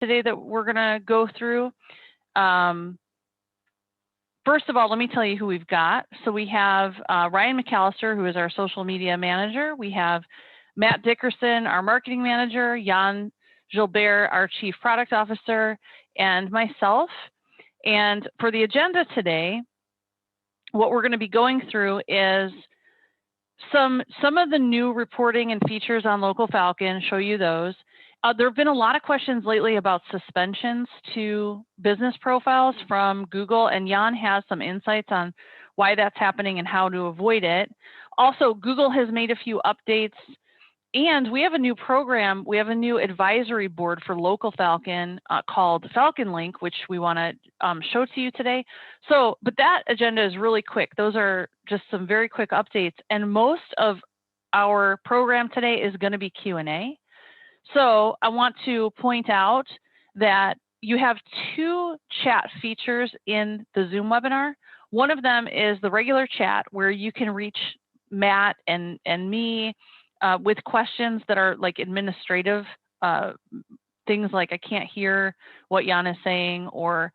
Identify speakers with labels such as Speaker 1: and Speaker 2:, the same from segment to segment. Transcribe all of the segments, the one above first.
Speaker 1: today that we're going to go through. First of all, let me tell you who we've got. So we have Ryan McAllister, who is our social media manager. We have Matt Dickerson, our marketing manager, Jan Gilbert, our chief product officer, and myself. And for the agenda today, what we're going to be going through is some of the new reporting and features on Local Falcon, show you those. There have been a lot of questions lately about suspensions to business profiles from Google, and Jan has some insights on why that's happening and how to avoid it. Also, Google has made a few updates, and we have a new program. We have a new advisory board for Local Falcon called Falcon Link, which we want to show to you today. So, but that agenda is really quick. Those are just some very quick updates, and most of our program today is going to be Q&A. So I want to point out that you have two chat features in the Zoom webinar. One of them is the regular chat where you can reach Matt and me with questions that are like administrative things like I can't hear what Jan is saying, or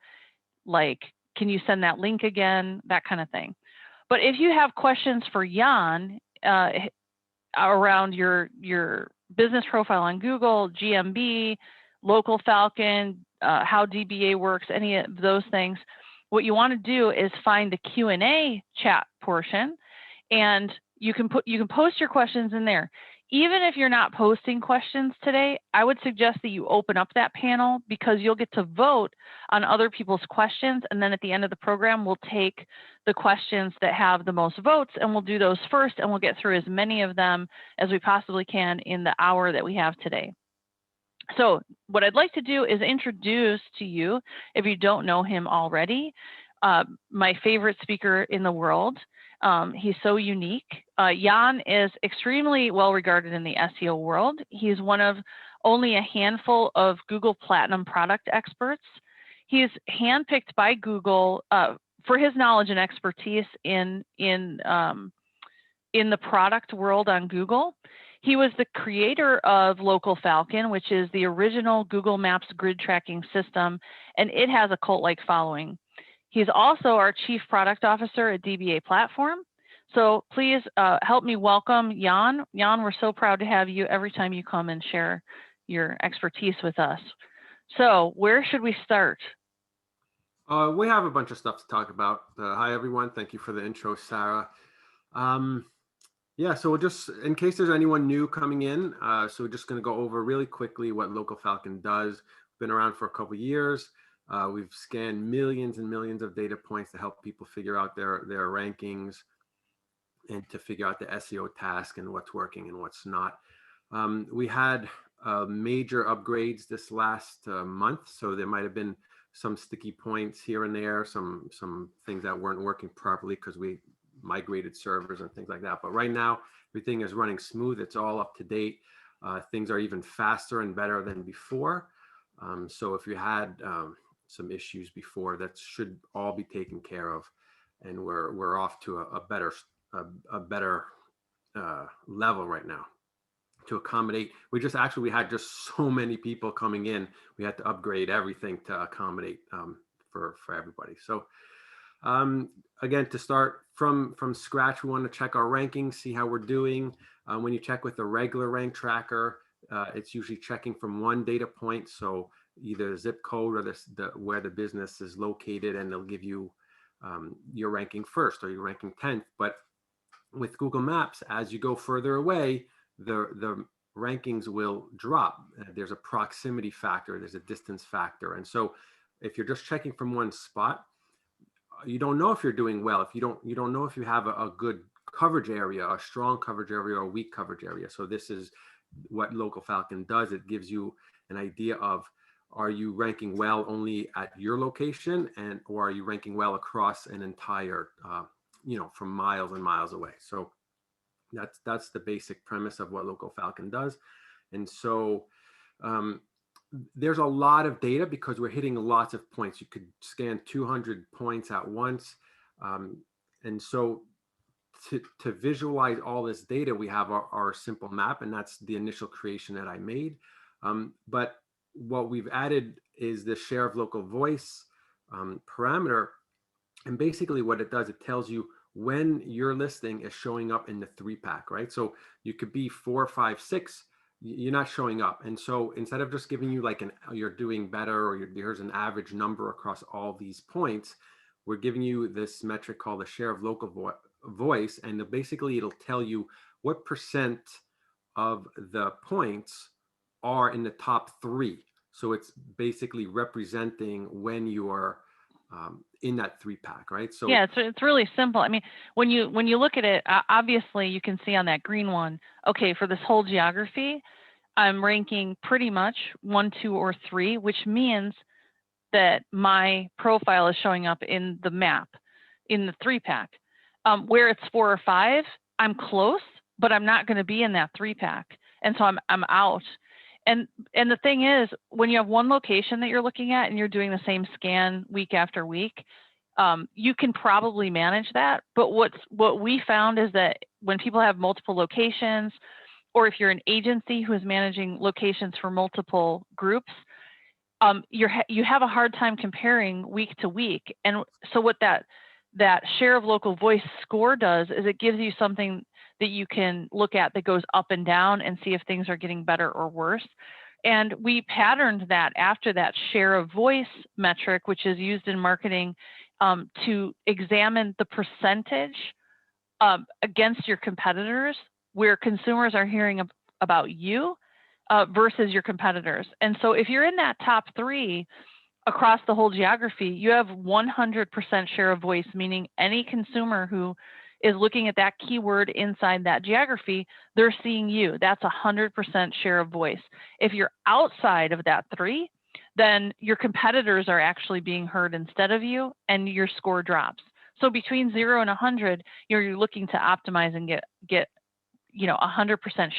Speaker 1: like, can you send that link again, that kind of thing. But if you have questions for Jan around your business profile on Google, GMB, Local Falcon, how DBA works, any of those things, what you want to do is find the Q&A chat portion, and you can post your questions in there. Even if you're not posting questions today, I would suggest that you open up that panel, because you'll get to vote on other people's questions, and then at the end of the program, we'll take the questions that have the most votes, and we'll do those first, and we'll get through as many of them as we possibly can in the hour that we have today. So what I'd like to do is introduce to you, if you don't know him already, my favorite speaker in the world. He's so unique. Jan is extremely well regarded in the SEO world. He's one of only a handful of Google Platinum product experts. He is handpicked by Google for his knowledge and expertise in the product world on Google. He was the creator of Local Falcon, which is the original Google Maps grid tracking system, and it has a cult-like following. He's also our chief product officer at dbaPlatform. So please help me welcome Jan. Jan, we're so proud to have you every time you come and share your expertise with us. So where should we start?
Speaker 2: We have a bunch of stuff to talk about. Hi, everyone. Thank you for the intro, Sarah. Yeah, so we'll just, in case there's anyone new coming in, so we're just going to go over really quickly what Local Falcon does. Been around for a couple of years. We've scanned millions and millions of data points to help people figure out their rankings and to figure out the SEO task and what's working and what's not. We had major upgrades this last month, so there might have been some sticky points here and there, some things that weren't working properly because we migrated servers and things like that. But right now, everything is running smooth. It's all up to date. Things are even faster and better than before. So if you had some issues before, that should all be taken care of, and we're off to a better level right now to accommodate. We had just so many people coming in. We had to upgrade everything to accommodate for everybody. So again, to start from scratch, we want to check our rankings, see how we're doing. When you check with the regular rank tracker, it's usually checking from one data point, so either zip code or where the business is located, and they'll give you your ranking first or your ranking 10th. But with Google Maps, as you go further away, the rankings will drop. There's a proximity factor, there's a distance factor, and so if you're just checking from one spot, you don't know if you're doing well. If you don't know if you have a good coverage area, a strong coverage area, or a weak coverage area. So this is what Local Falcon does. It gives you an idea of, are you ranking well only at your location, or are you ranking well across an entire, from miles and miles away. So that's the basic premise of what Local Falcon does. And so there's a lot of data because we're hitting lots of points. You could scan 200 points at once. And so to visualize all this data, we have our simple map, and that's the initial creation that I made. But what we've added is the share of local voice parameter. And basically what it does, it tells you when your listing is showing up in the 3-pack, right? So you could be 4, 5, 6, you're not showing up. And so instead of just giving you like you're doing better, or here's an average number across all these points, we're giving you this metric called the share of local voice. And basically it'll tell you what percent of the points are in the top 3. So it's basically representing when you are in that 3-pack, right? So
Speaker 1: yeah, it's really simple. I mean, when you look at it, obviously you can see on that green one, okay, for this whole geography, I'm ranking pretty much 1, 2, or 3, which means that my profile is showing up in the map, in the 3-pack. Where it's 4 or 5, I'm close, but I'm not going to be in that 3-pack, and so I'm out. And the thing is, when you have one location that you're looking at and you're doing the same scan week after week, you can probably manage that. But what we found is that when people have multiple locations, or if you're an agency who is managing locations for multiple groups, you have a hard time comparing week to week. And so what that share of local voice score does is it gives you something that you can look at that goes up and down and see if things are getting better or worse. And we patterned that after that share of voice metric, which is used in marketing to examine the percentage against your competitors, where consumers are hearing about you versus your competitors. And so if you're in that top 3 across the whole geography, you have 100% share of voice, meaning any consumer who is looking at that keyword inside that geography, they're seeing you. That's 100% share of voice. If you're outside of that 3, then your competitors are actually being heard instead of you, and your score drops. So between 0 and 100, you're looking to optimize and get 100%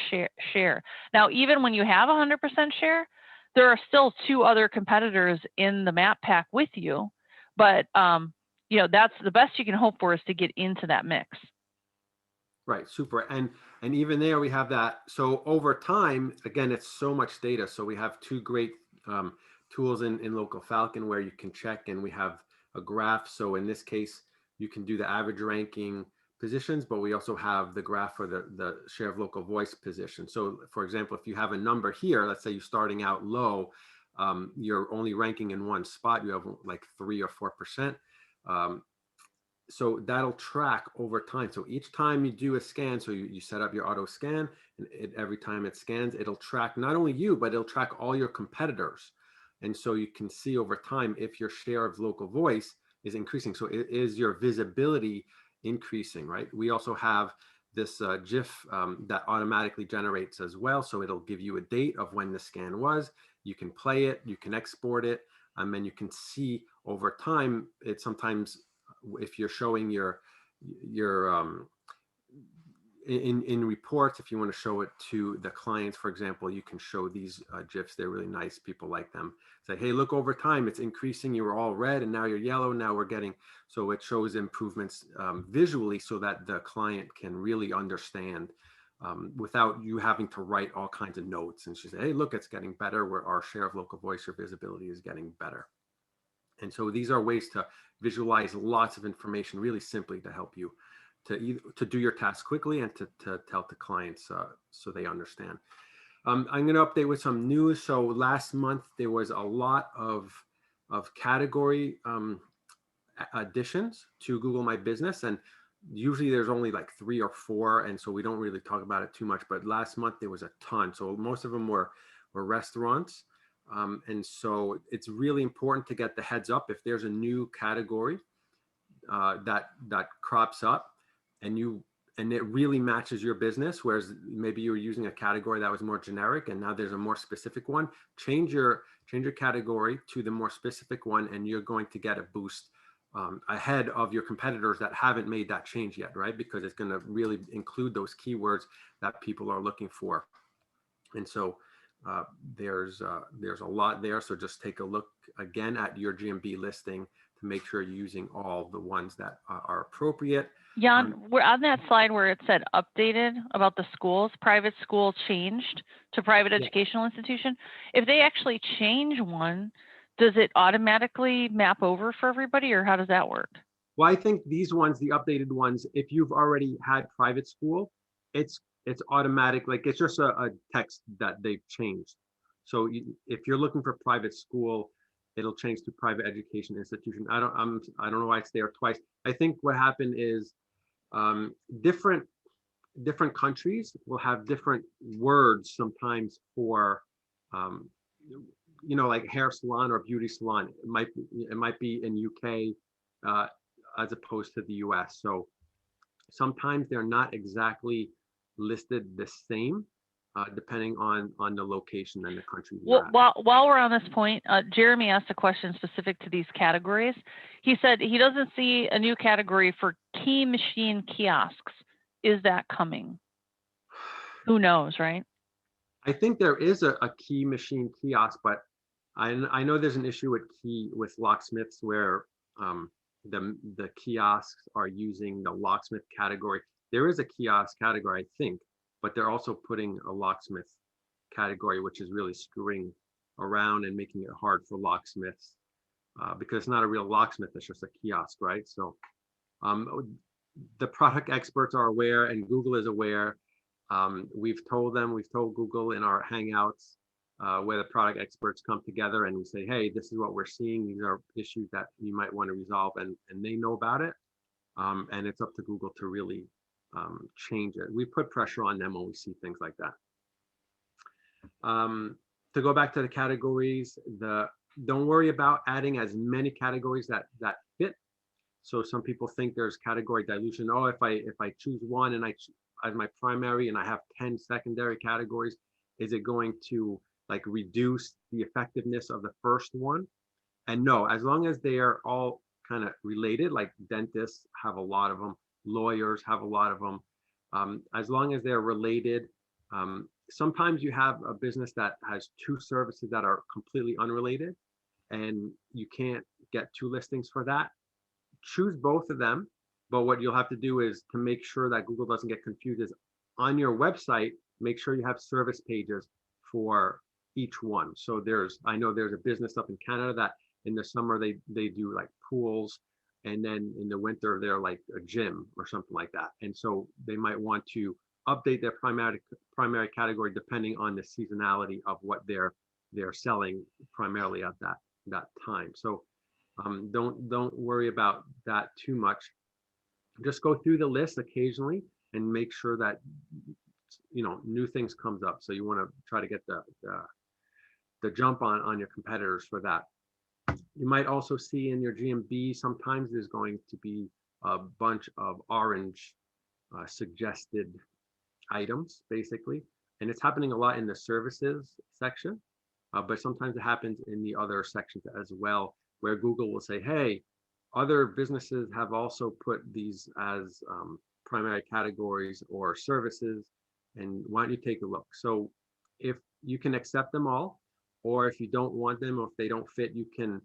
Speaker 1: share. Now, even when you have 100% share, there are still 2 other competitors in the map pack with you, but that's the best you can hope for, is to get into that mix.
Speaker 2: Right, super. And even there we have that. So over time, again, it's so much data. So we have 2 great tools in Local Falcon where you can check, and we have a graph. So in this case, you can do the average ranking positions, but we also have the graph for the share of local voice position. So for example, if you have a number here, let's say you're starting out low, you're only ranking in one spot, you have like 3 or 4%. So that'll track over time. So each time you do a scan, so you set up your auto scan, and every time it scans, it'll track not only you, but it'll track all your competitors. And so you can see over time if your share of local voice is increasing. So is your visibility increasing, right? We also have this GIF that automatically generates as well. So it'll give you a date of when the scan was. You can play it, you can export it, and you can see over time. It sometimes, if you're showing your in reports, if you want to show it to the clients, for example, you can show these GIFs. They're really nice. People like them. Say, hey, look, over time, it's increasing. You were all red and now you're yellow. Now we're getting, so it shows improvements visually so that the client can really understand without you having to write all kinds of notes. And she said, hey, look, it's getting better, where our share of local voice or visibility is getting better. And so these are ways to visualize lots of information really simply to help you to do your task quickly and to tell the clients so they understand. I'm going to update with some news. So last month there was a lot of category additions to Google My Business, and usually there's only like 3 or 4, and so we don't really talk about it too much. But last month there was a ton. So most of them were restaurants. And so it's really important to get the heads up if there's a new category that crops up and it really matches your business, whereas maybe you were using a category that was more generic and now there's a more specific one. Change your category to the more specific one, and you're going to get a boost ahead of your competitors that haven't made that change yet, right? Because it's going to really include those keywords that people are looking for. And so there's a lot there. So just take a look again at your GMB listing to to make sure you're using all the ones that are appropriate.
Speaker 1: Jan, we're on that slide where it said updated about the schools, private school changed to private educational institution. If they actually change one, does it automatically map over for everybody, or how does that work?
Speaker 2: Well, I think these ones, the updated ones, if you've already had private school, it's automatic. Like it's just a text that they've changed. So if you're looking for private school, it'll change to private education institution. I don't know why it's there twice. I think what happened is different countries will have different words sometimes for like hair salon or beauty salon. It might be in UK as opposed to the US. So sometimes they're not exactly listed the same depending on the location and the country.
Speaker 1: Well, while we're on this point, Jeremy asked a question specific to these categories. He said he doesn't see a new category for key machine kiosks. Is that coming? Who knows, right?
Speaker 2: I think there is a key machine kiosk, but I know there's an issue with locksmiths where the kiosks are using the locksmith category. There is a kiosk category, I think, but they're also putting a locksmith category, which is really screwing around and making it hard for locksmiths because it's not a real locksmith, it's just a kiosk, right? So the product experts are aware and Google is aware. We've told Google in our Hangouts where the product experts come together and we say, hey, this is what we're seeing. These are issues that you might want to resolve, and they know about it. And it's up to Google to really change it. We put pressure on them when we see things like that. To go back to the categories, don't worry about adding as many categories that fit. So some people think there's category dilution. Oh, if I choose one and as my primary and I have 10 secondary categories, is it going to like reduce the effectiveness of the first one? And no, as long as they are all kind of related, like dentists have a lot of them, lawyers have a lot of them. As long as they're related, sometimes you have a business that has two services that are completely unrelated and you can't get two listings for that. Choose both of them. But what you'll have to do is to make sure that Google doesn't get confused is on your website, make sure you have service pages for each one. So I know there's a business up in Canada that in the summer they do like pools, and then in the winter they're like a gym or something like that. And so they might want to update their primary category depending on the seasonality of what they're selling primarily at that time. So don't worry about that too much. Just go through the list occasionally and make sure that new things comes up. So you want to try to get the jump on your competitors for that. You might also see in your GMB sometimes there's going to be a bunch of orange suggested items basically, and it's happening a lot in the services section, but sometimes it happens in the other sections as well, where Google will say, hey, other businesses have also put these as primary categories or services, and why don't you take a look? So if you can accept them all, or if you don't want them, or if they don't fit, you can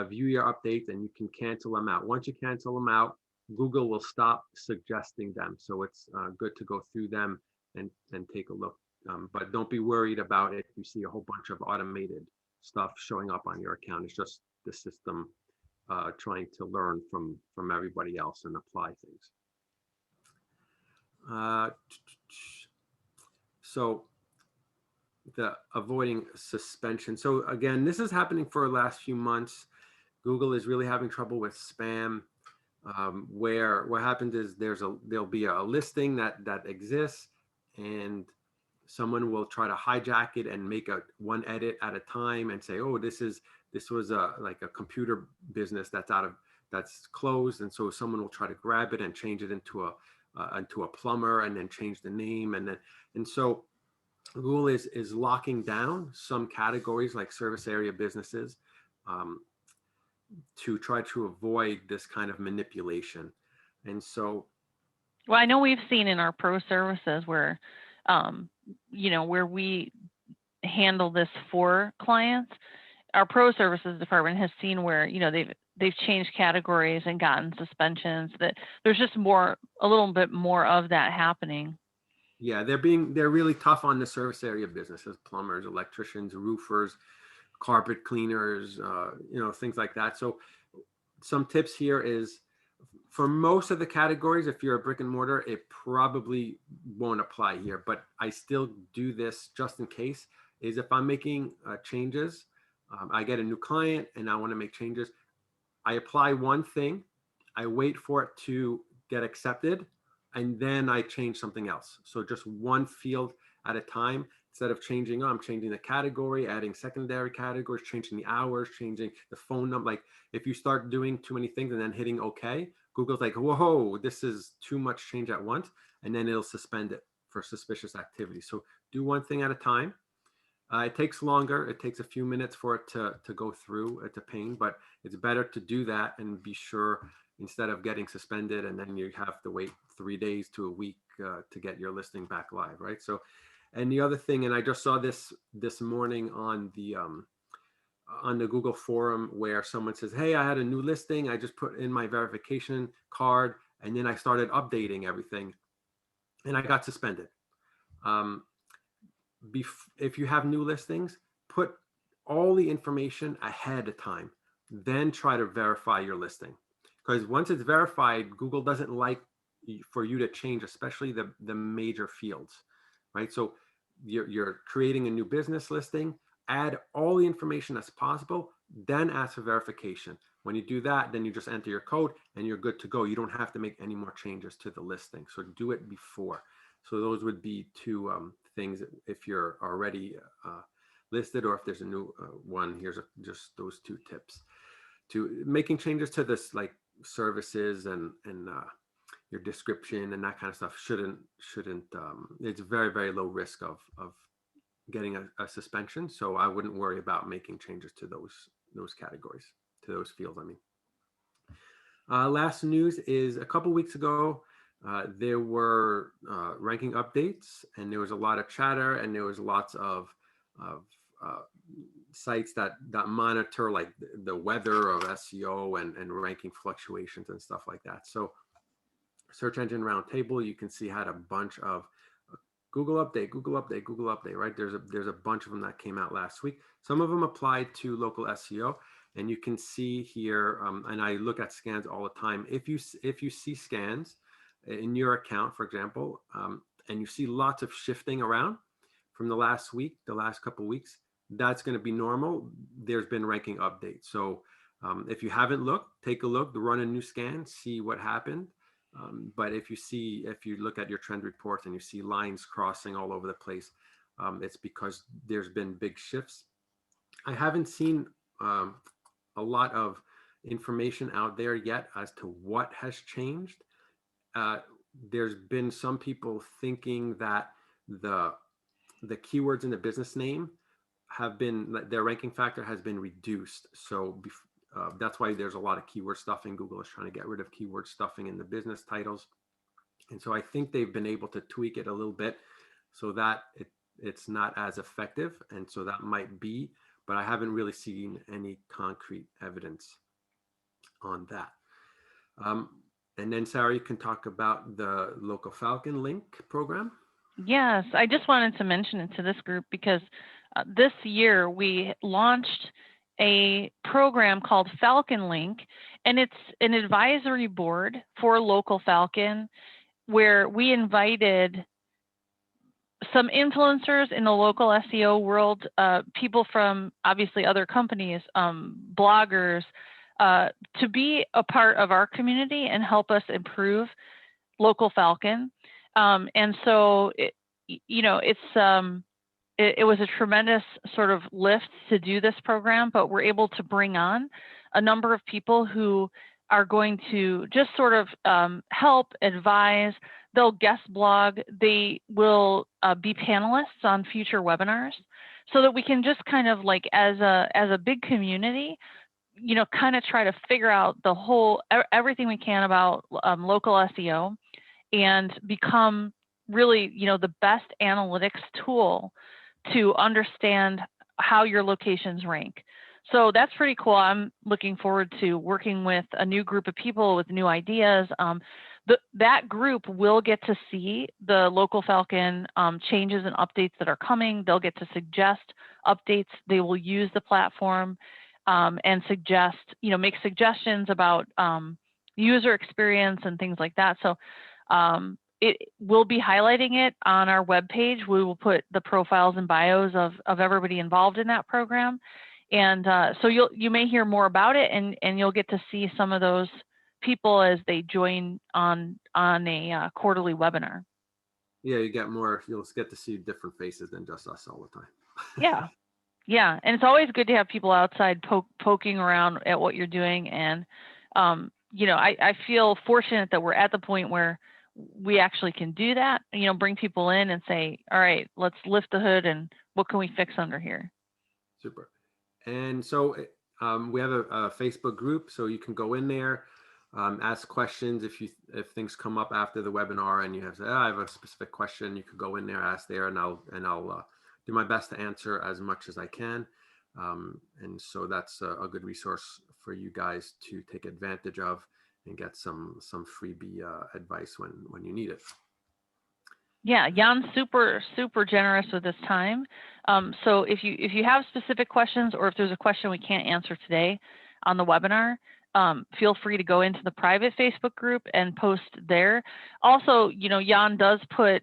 Speaker 2: view your updates and you can cancel them out. Once you cancel them out, Google will stop suggesting them. So it's good to go through them and take a look. But don't be worried about it if you see a whole bunch of automated stuff showing up on your account. It's just the system trying to learn from everybody else and apply things. So the avoiding suspension. So again, this is happening for the last few months. Google is really having trouble with spam, where what happens is there'll be a listing that exists, and someone will try to hijack it and make one edit at a time and say, oh, this was like a computer business that's closed, and so someone will try to grab it and change it into a plumber, and then change the name, and so Google is locking down some categories like service area businesses to try to avoid this kind of manipulation. And so,
Speaker 1: well, I know we've seen in our pro services where where we handle this for clients, our pro services department has seen where, you know, they've changed categories and gotten suspensions, that there's just a little bit more of that happening.
Speaker 2: Yeah, they're really tough on the service area businesses, plumbers, electricians, roofers, carpet cleaners, you know, things like that. So some tips here is, for most of the categories, if you're a brick and mortar, it probably won't apply here, but I still do this just in case. Is if I'm making changes, I get a new client and I want to make changes, I apply one thing, I wait for it to get accepted, and then I change something else. So just one field at a time, instead of changing, I'm changing the category, adding secondary categories, changing the hours, changing the phone number. Like if you start doing too many things and then hitting OK, Google's like, whoa, this is too much change at once, and then it'll suspend it for suspicious activity. So do one thing at a time. It takes longer. It takes a few minutes for it to go through. It's a pain, but it's better to do that and be sure, instead of getting suspended and then you have to wait 3 days to a week to get your listing back live, right? So, and the other thing, and I just saw this morning on the Google forum, where someone says, hey, I had a new listing. I just put in my verification card and then I started updating everything and I got suspended. If you have new listings, put all the information ahead of time, then try to verify your listing. Because once it's verified, Google doesn't like for you to change, especially the major fields, right? So you're creating a new business listing, add all the information as possible, then ask for verification. When you do that, then you just enter your code and you're good to go. You don't have to make any more changes to the listing. So do it before. So those would be two things if you're already listed, or if there's a new one. Here's just those two tips to making changes to this, like services and your description and that kind of stuff. Shouldn't it's very, very low risk of getting a suspension. So I wouldn't worry about making changes to those categories, to those fields, I mean. Last news is a couple weeks ago, there were ranking updates, and there was a lot of chatter, and there was lots of sites that monitor like the weather of SEO and ranking fluctuations and stuff like that. So Search Engine Roundtable, you can see, had a bunch of Google update, right? There's a bunch of them that came out last week. Some of them applied to local SEO. And you can see here, and I look at scans all the time. If you see scans in your account, for example, and you see lots of shifting around from the last week, the last couple of weeks, that's going to be normal. There's been ranking updates. So if you haven't looked, take a look, run a new scan, see what happened. But if you look at your trend reports and you see lines crossing all over the place, it's because there's been big shifts. I haven't seen a lot of information out there yet as to what has changed. There's been some people thinking that the keywords in the business name have been, their ranking factor has been reduced. So that's why there's a lot of keyword stuffing. Google is trying to get rid of keyword stuffing in the business titles. And so I think they've been able to tweak it a little bit so that it's not as effective. And so that might be, but I haven't really seen any concrete evidence on that. And then Sarah, you can talk about the Local Falcon link program.
Speaker 1: Yes, I just wanted to mention it to this group because this year we launched a program called Falcon Link, and it's an advisory board for Local Falcon, where we invited some influencers in the local SEO world, people from obviously other companies, bloggers, to be a part of our community and help us improve Local Falcon. And so, it was a tremendous sort of lift to do this program, but we're able to bring on a number of people who are going to just sort of help, advise. They'll guest blog. They will be panelists on future webinars, so that we can just kind of like as a big community, kind of try to figure out everything we can about local SEO and become really, the best analytics tool to understand how your locations rank. So that's pretty cool. I'm looking forward to working with a new group of people with new ideas. That group will get to see the local Falcon changes and updates that are coming. They'll get to suggest updates. They will use the platform and suggest, make suggestions about user experience and things like that. So it will be highlighting it on our webpage. We will put the profiles and bios of everybody involved in that program. And so you may hear more about it, and you'll get to see some of those people as they join on a quarterly webinar.
Speaker 2: Yeah, you'll get to see different faces than just us all the time.
Speaker 1: Yeah. Yeah. And it's always good to have people outside poking around at what you're doing. And, I feel fortunate that we're at the point where we actually can do that, bring people in and say, all right, let's lift the hood and what can we fix under here?
Speaker 2: Super. And so we have a Facebook group, so you can go in there, ask questions. If things come up after the webinar and you have to say, I have a specific question, you could go in there, ask there, and I'll do my best to answer as much as I can. And so that's a good resource for you guys to take advantage of and get some freebie advice when you need it.
Speaker 1: Yeah, Jan's super generous with his time. So if you have specific questions, or if there's a question we can't answer today on the webinar, feel free to go into the private Facebook group and post there. Also, Jan does put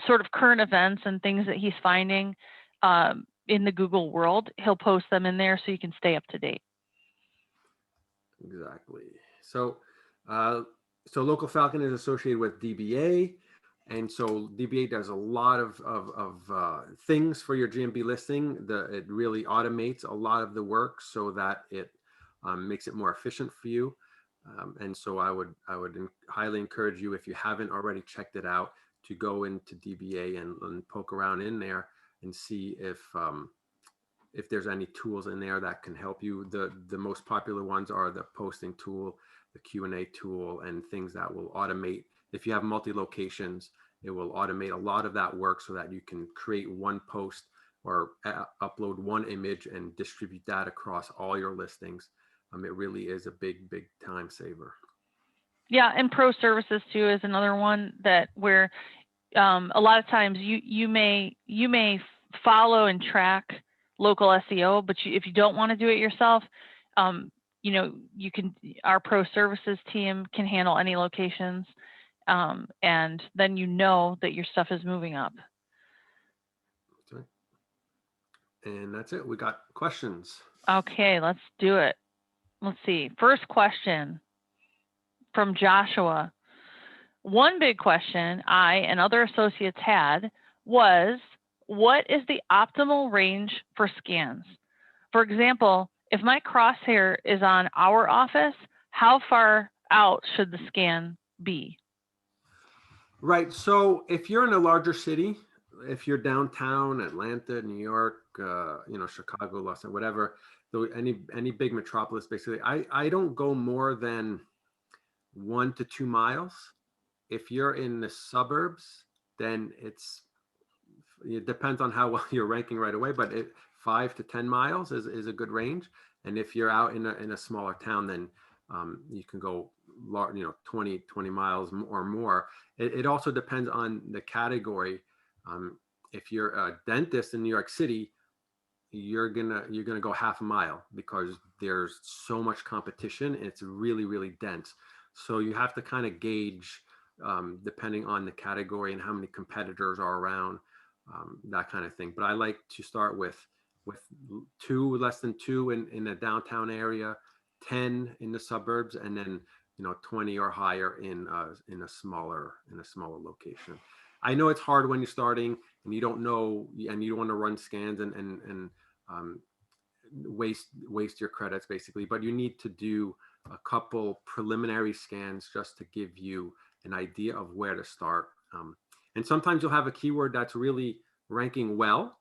Speaker 1: sort of current events and things that he's finding in the Google world. He'll post them in there so you can stay up to date.
Speaker 2: Exactly. So Local Falcon is associated with DBA, and so DBA does a lot of things for your GMB listing. It really automates a lot of the work so that it makes it more efficient for you. And so I would highly encourage you, if you haven't already checked it out, to go into DBA and poke around in there and see if there's any tools in there that can help you. The most popular ones are the posting tool, the Q&A tool, and things that will automate. If you have multi-locations, it will automate a lot of that work so that you can create one post or upload one image and distribute that across all your listings. It really is a big time saver. Yeah,
Speaker 1: and pro services too is another one that where a lot of times you may follow and track local SEO, but if you don't want to do it yourself, you can. Our pro services team can handle any locations, and then that your stuff is moving up.
Speaker 2: That's right. And that's it. We got questions.
Speaker 1: Okay, let's do it. Let's see. First question from Joshua. One big question I and other associates had was, what is the optimal range for scans? For example, if my crosshair is on our office, how far out should the scan be?
Speaker 2: Right. So if you're in a larger city, if you're downtown, Atlanta, New York, Chicago, Los Angeles, whatever, any big metropolis, basically, I don't go more than 1 to 2 miles. If you're in the suburbs, then it depends on how well you're ranking right away, but 5 to 10 miles is a good range. And if you're out in a smaller town, then you can go 20 miles or more. It also depends on the category. If you're a dentist in New York City, you're gonna go half a mile because there's so much competition. It's really dense. So you have to kind of gauge depending on the category and how many competitors are around, that kind of thing. But I like to start with 2, less than 2 in the downtown area, 10 in the suburbs, and then 20 or higher in a smaller location. I know it's hard when you're starting and you don't know, and you don't want to run scans and waste your credits basically, but you need to do a couple preliminary scans just to give you an idea of where to start. And sometimes you'll have a keyword that's really ranking well,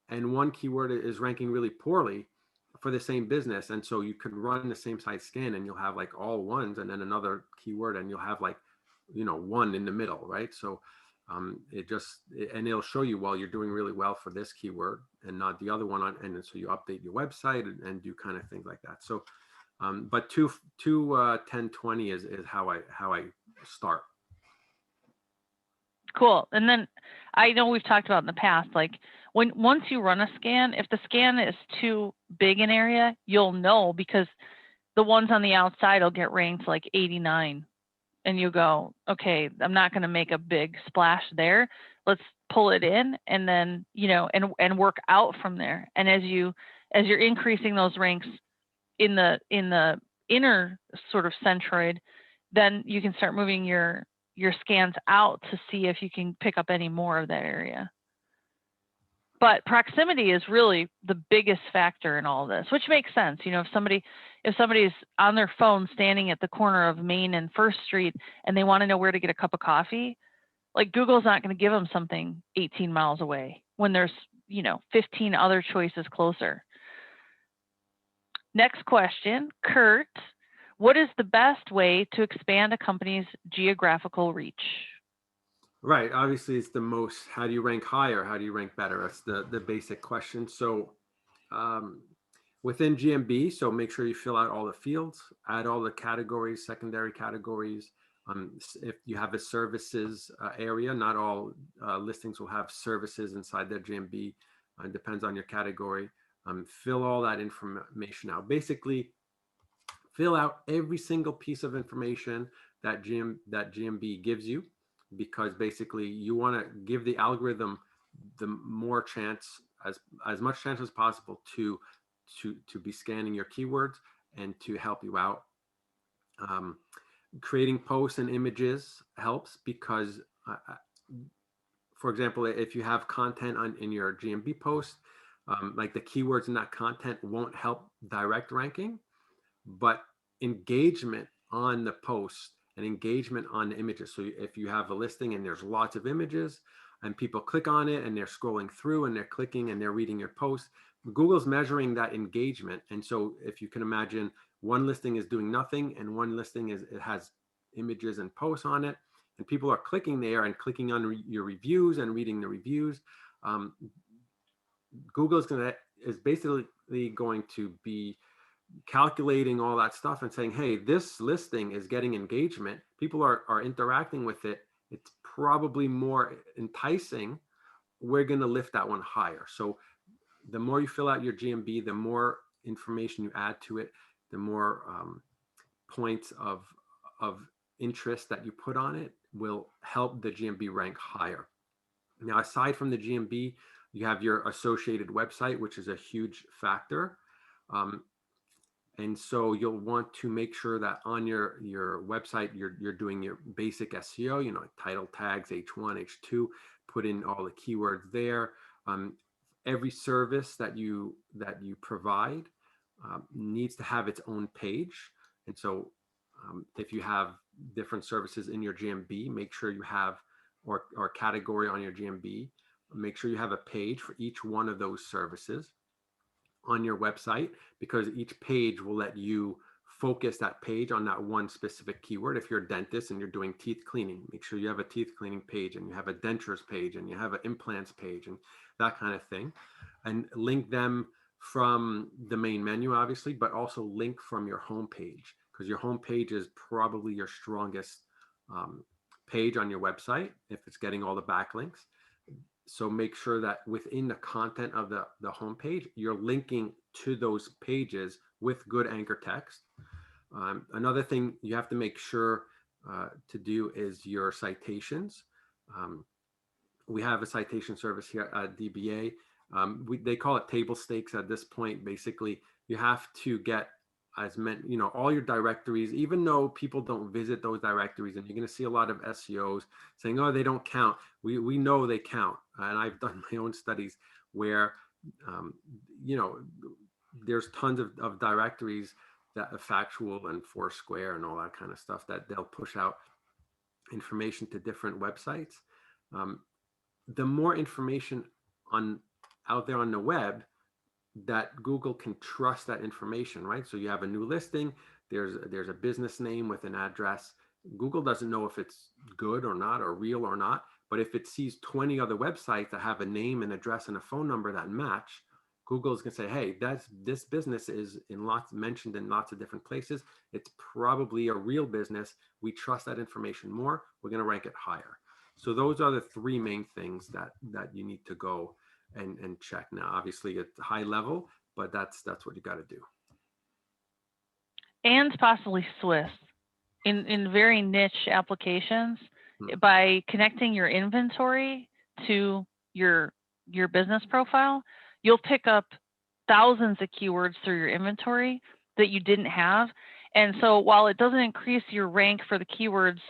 Speaker 2: and one keyword is ranking really poorly for the same business. And so you could run the same size scan and you'll have like all ones, and then another keyword and you'll have like, 1 in the middle, right? So And it'll show you, well, you're doing really well for this keyword and not the other one. And then so you update your website and do kind of things like that. So, but 10, 20 is how I start.
Speaker 1: Cool. And then I know we've talked about in the past, like once you run a scan, if the scan is too big an area, you'll know, because the ones on the outside will get ranked like 89. And you go, okay, I'm not going to make a big splash there. Let's pull it in, and then, and work out from there. And as you're increasing those ranks in the inner sort of centroid, then you can start moving your scans out to see if you can pick up any more of that area. But proximity is really the biggest factor in all of this, which makes sense. If somebody's on their phone standing at the corner of Main and First Street and they want to know where to get a cup of coffee, like Google's not going to give them something 18 miles away when there's, 15 other choices closer. Next question, Kurt, what is the best way to expand a company's geographical reach?
Speaker 2: Right. Obviously, it's the most, how do you rank higher? How do you rank better? That's the basic question. So within GMB, so make sure you fill out all the fields, add all the categories, secondary categories. If you have a services area, not all listings will have services inside their GMB. It depends on your category. Fill all that information out. Basically, fill out every single piece of information that GMB gives you, because basically you want to give the algorithm the more chance, as much chance as possible to be scanning your keywords and to help you out. Creating posts and images helps, because for example, if you have content in your GMB post, like the keywords in that content won't help direct ranking, but engagement on the post and engagement on the images. So if you have a listing and there's lots of images and people click on it and they're scrolling through and they're clicking and they're reading your post, Google's measuring that engagement. And so if you can imagine, one listing is doing nothing and one listing it has images and posts on it, and people are clicking there and clicking on your reviews and reading the reviews, Google is basically going to be calculating all that stuff and saying, hey, this listing is getting engagement, people are interacting with it, it's probably more enticing, we're going to lift that one higher. So the more you fill out your GMB, the more information you add to it, the more points of interest that you put on it will help the GMB rank higher. Now, aside from the GMB, you have your associated website, which is a huge factor. And so you'll want to make sure that on your website, you're doing your basic SEO, like title tags, H1, H2, put in all the keywords there. Every service that you provide needs to have its own page. And so if you have different services in your GMB, make sure you have, or category on your GMB, make sure you have a page for each one of those services on your website, because each page will let you focus that page on that one specific keyword. If you're a dentist and you're doing teeth cleaning, make sure you have a teeth cleaning page and you have a dentures page and you have an implants page and that kind of thing, and link them from the main menu, obviously, but also link from your home page, because your home page is probably your strongest page on your website if it's getting all the backlinks. So make sure that within the content of the homepage, you're linking to those pages with good anchor text. Another thing you have to make sure to do is your citations. We have a citation service here at DBA. They call it table stakes at this point. Basically, you have to get as many, all your directories, even though people don't visit those directories, and you're going to see a lot of SEOs saying, oh, they don't count. We know they count. And I've done my own studies where, there's tons of directories that are Factual and Foursquare and all that kind of stuff that they'll push out information to different websites. The more information out there on the web, that Google can trust that information, right? So you have a new listing, there's a business name with an address. Google doesn't know if it's good or not, or real or not, But if it sees 20 other websites that have a name, an address, and a phone number that match, Google is going to say, hey, this business is mentioned in lots of different places. It's probably a real business. We trust that information more. We're going to rank it higher. So those are the three main things that you need to go and check. Now, obviously, at the high level, but that's what you got to do.
Speaker 1: And possibly Swiss in very niche applications, by connecting your inventory to your business profile, you'll pick up thousands of keywords through your inventory that you didn't have. And so while it doesn't increase your rank for the keywords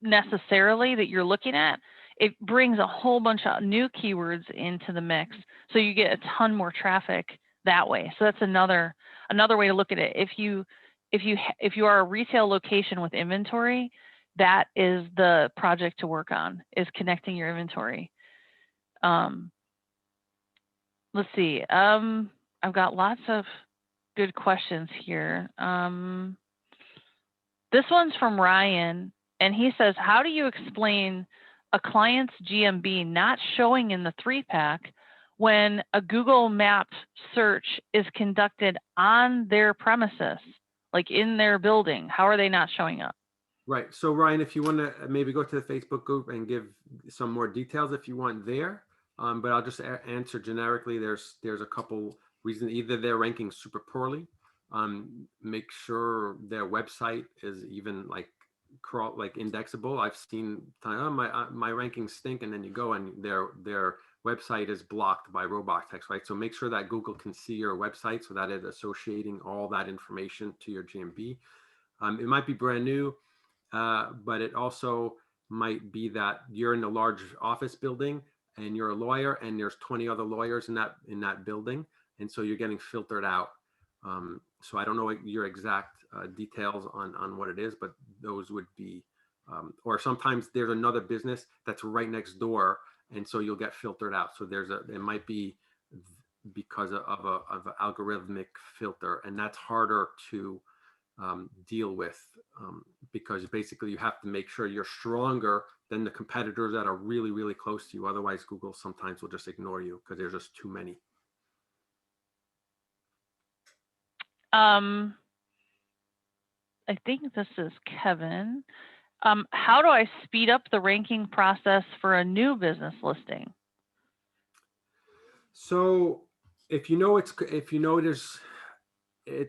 Speaker 1: necessarily that you're looking at, it brings a whole bunch of new keywords into the mix. So you get a ton more traffic that way. So that's another way to look at it. If you are a retail location with inventory, that is the project to work on, is connecting your inventory. Let's see. I've got lots of good questions here. This one's from Ryan, and he says, how do you explain a client's GMB not showing in the 3-pack when a Google Maps search is conducted on their premises, like in their building? How are they not showing up?
Speaker 2: Right. So Ryan, if you want to maybe go to the Facebook group and give some more details if you want there, but I'll just answer generically. There's a couple reasons. Either they're ranking super poorly. Make sure their website is even like indexable. I've seen my rankings stink, and then you go and their website is blocked by robot text, right? So make sure that Google can see your website so that it's associating all that information to your GMB. It might be brand new, but it also might be that you're in a large office building and you're a lawyer and there's 20 other lawyers in that building, and so you're getting filtered out. So I don't know your exact details on what it is, but those would be, or sometimes there's another business that's right next door, and so you'll get filtered out. So it might be because of an algorithmic filter, and that's harder to deal with because basically you have to make sure you're stronger than the competitors that are really, really close to you. Otherwise, Google sometimes will just ignore you because there's just too many.
Speaker 1: I think this is Kevin. How do I speed up the ranking process for a new business listing?
Speaker 2: So if you know it's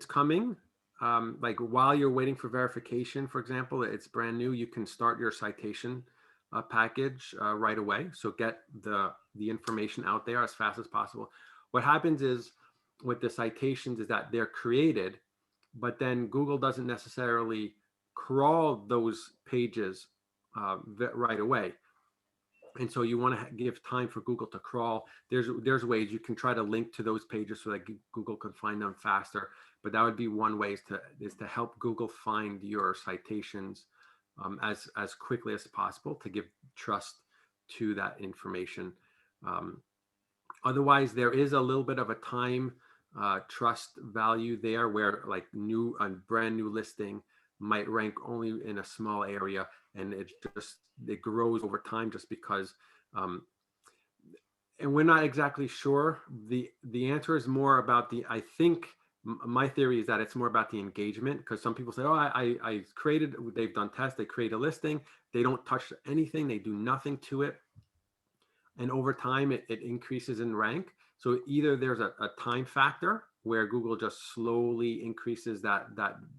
Speaker 2: coming, like while you're waiting for verification, for example, it's brand new, you can start your citation package right away. So get the information out there as fast as possible. What happens is with the citations is that they're created, but then Google doesn't necessarily crawl those pages right away. And so you want to give time for Google to crawl. There's ways you can try to link to those pages so that Google can find them faster. But that would be one way is to help Google find your citations as quickly as possible to give trust to that information. Otherwise, there is a little bit of a time trust value there where like a brand new listing might rank only in a small area, and it grows over time just because and we're not exactly sure. The answer is more about I think my theory is that it's more about the engagement, because some people say, oh, I created, they've done tests, they create a listing, they don't touch anything, they do nothing to it, and over time it increases in rank. So either there's a time factor where Google just slowly increases that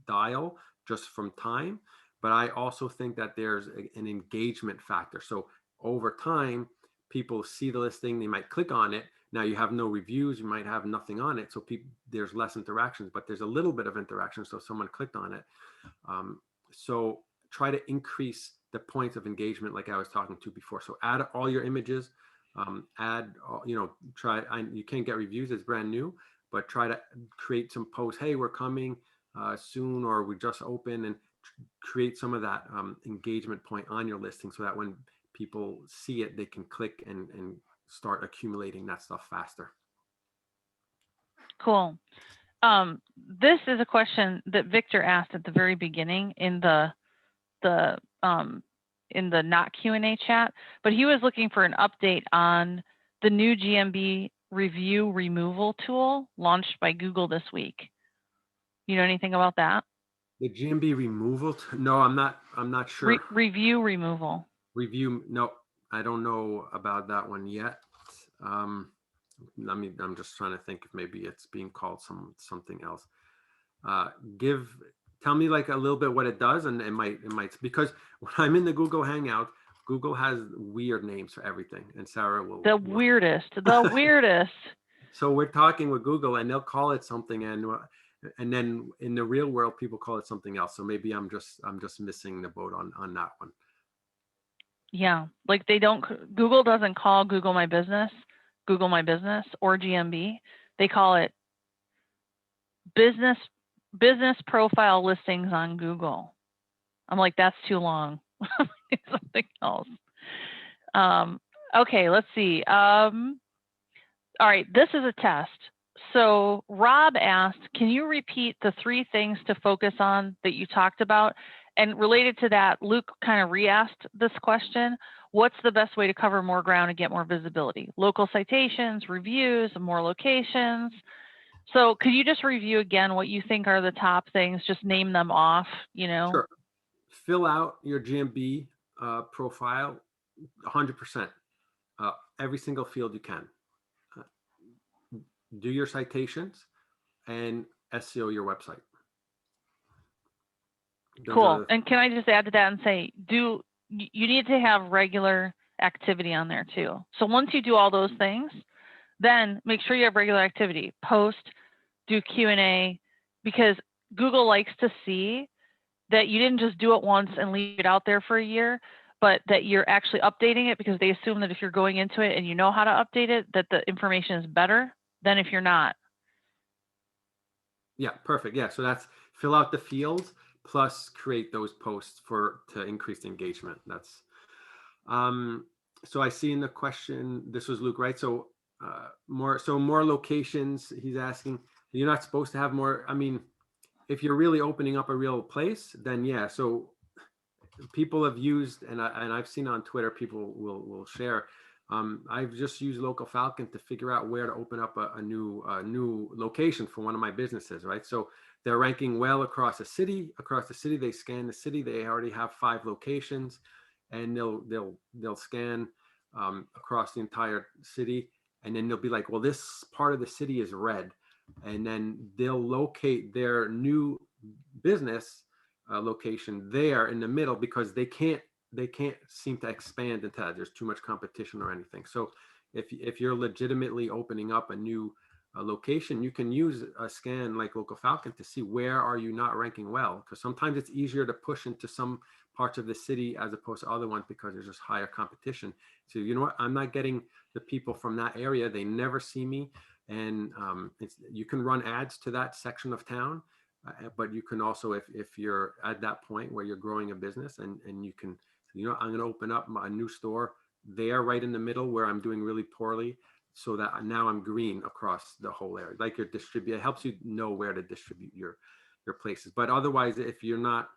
Speaker 2: dial just from time, but I also think that there's an engagement factor. So over time, people see the listing, they might click on it. Now you have no reviews, you might have nothing on it, so there's less interactions, but there's a little bit of interaction, so someone clicked on it. So try to increase the points of engagement like I was talking to before. So add all your images, you can't get reviews, it's brand new, but try to create some posts. Hey, we're coming soon, or we just opened, and create some of that engagement point on your listing so that when people see it, they can click and start accumulating that stuff faster.
Speaker 1: Cool. This is a question that Victor asked at the very beginning in the in the not Q&A chat, but he was looking for an update on the new GMB review removal tool launched by Google this week. You know anything about that?
Speaker 2: The GMB removal? No, I'm not sure.
Speaker 1: Review removal.
Speaker 2: Review? No, I don't know about that one yet. I'm just trying to think if maybe it's being called something else. Tell me like a little bit what it does, and it might, because when I'm in the Google Hangout, Google has weird names for everything, and Sarah will.
Speaker 1: The weirdest.
Speaker 2: So we're talking with Google, and they'll call it something, and then in the real world, people call it something else. So maybe I'm just missing the boat on that one.
Speaker 1: Yeah, like Google doesn't call Google My Business or GMB. They call it business profile listings on Google. I'm like, that's too long. Something else. Okay, let's see. All right, this is a test. So Rob asked, can you repeat the 3 things to focus on that you talked about? And related to that, Luke kind of re-asked this question. What's the best way to cover more ground and get more visibility? Local citations, reviews, more locations. So could you just review again what you think are the top things? Just name them off,
Speaker 2: Sure. Fill out your GMB profile 100%. Every single field you can. Do your citations and SEO your website.
Speaker 1: Cool. And can I just add to that and say, you need to have regular activity on there too. So once you do all those things, then make sure you have regular activity. Post, do Q&A, because Google likes to see that you didn't just do it once and leave it out there for a year, but that you're actually updating it, because they assume that if you're going into it and you know how to update it, that the information is better than if you're not.
Speaker 2: Yeah, perfect. Yeah, so that's fill out the fields plus create those posts to increase engagement. That's so I see in the question, this was Luke, right? So more locations, he's asking. You're not supposed to have more. I mean, if you're really opening up a real place, then yeah. So people have used, and I've seen on Twitter, people will share. I've just used Local Falcon to figure out where to open up a new location for one of my businesses, right? So they're ranking well across the city. Across the city, they scan the city. They already have 5 locations, and they'll scan across the entire city, and then they'll be like, well, this part of the city is red, and then they'll locate their new business location there in the middle, because they can't seem to expand into that. There's too much competition or anything. So if you're legitimately opening up a new location, you can use a scan like Local Falcon to see where are you not ranking well, because sometimes it's easier to push into some parts of the city as opposed to other ones because there's just higher competition. So you know what, I'm not getting the people from that area, they never see me, and you can run ads to that section of town. But you can also, if you're at that point where you're growing a business, and you can, I'm going to open up a new store there right in the middle where I'm doing really poorly, so that now I'm green across the whole area. Like your distribute, it helps you know where to distribute your places. But otherwise, if you're not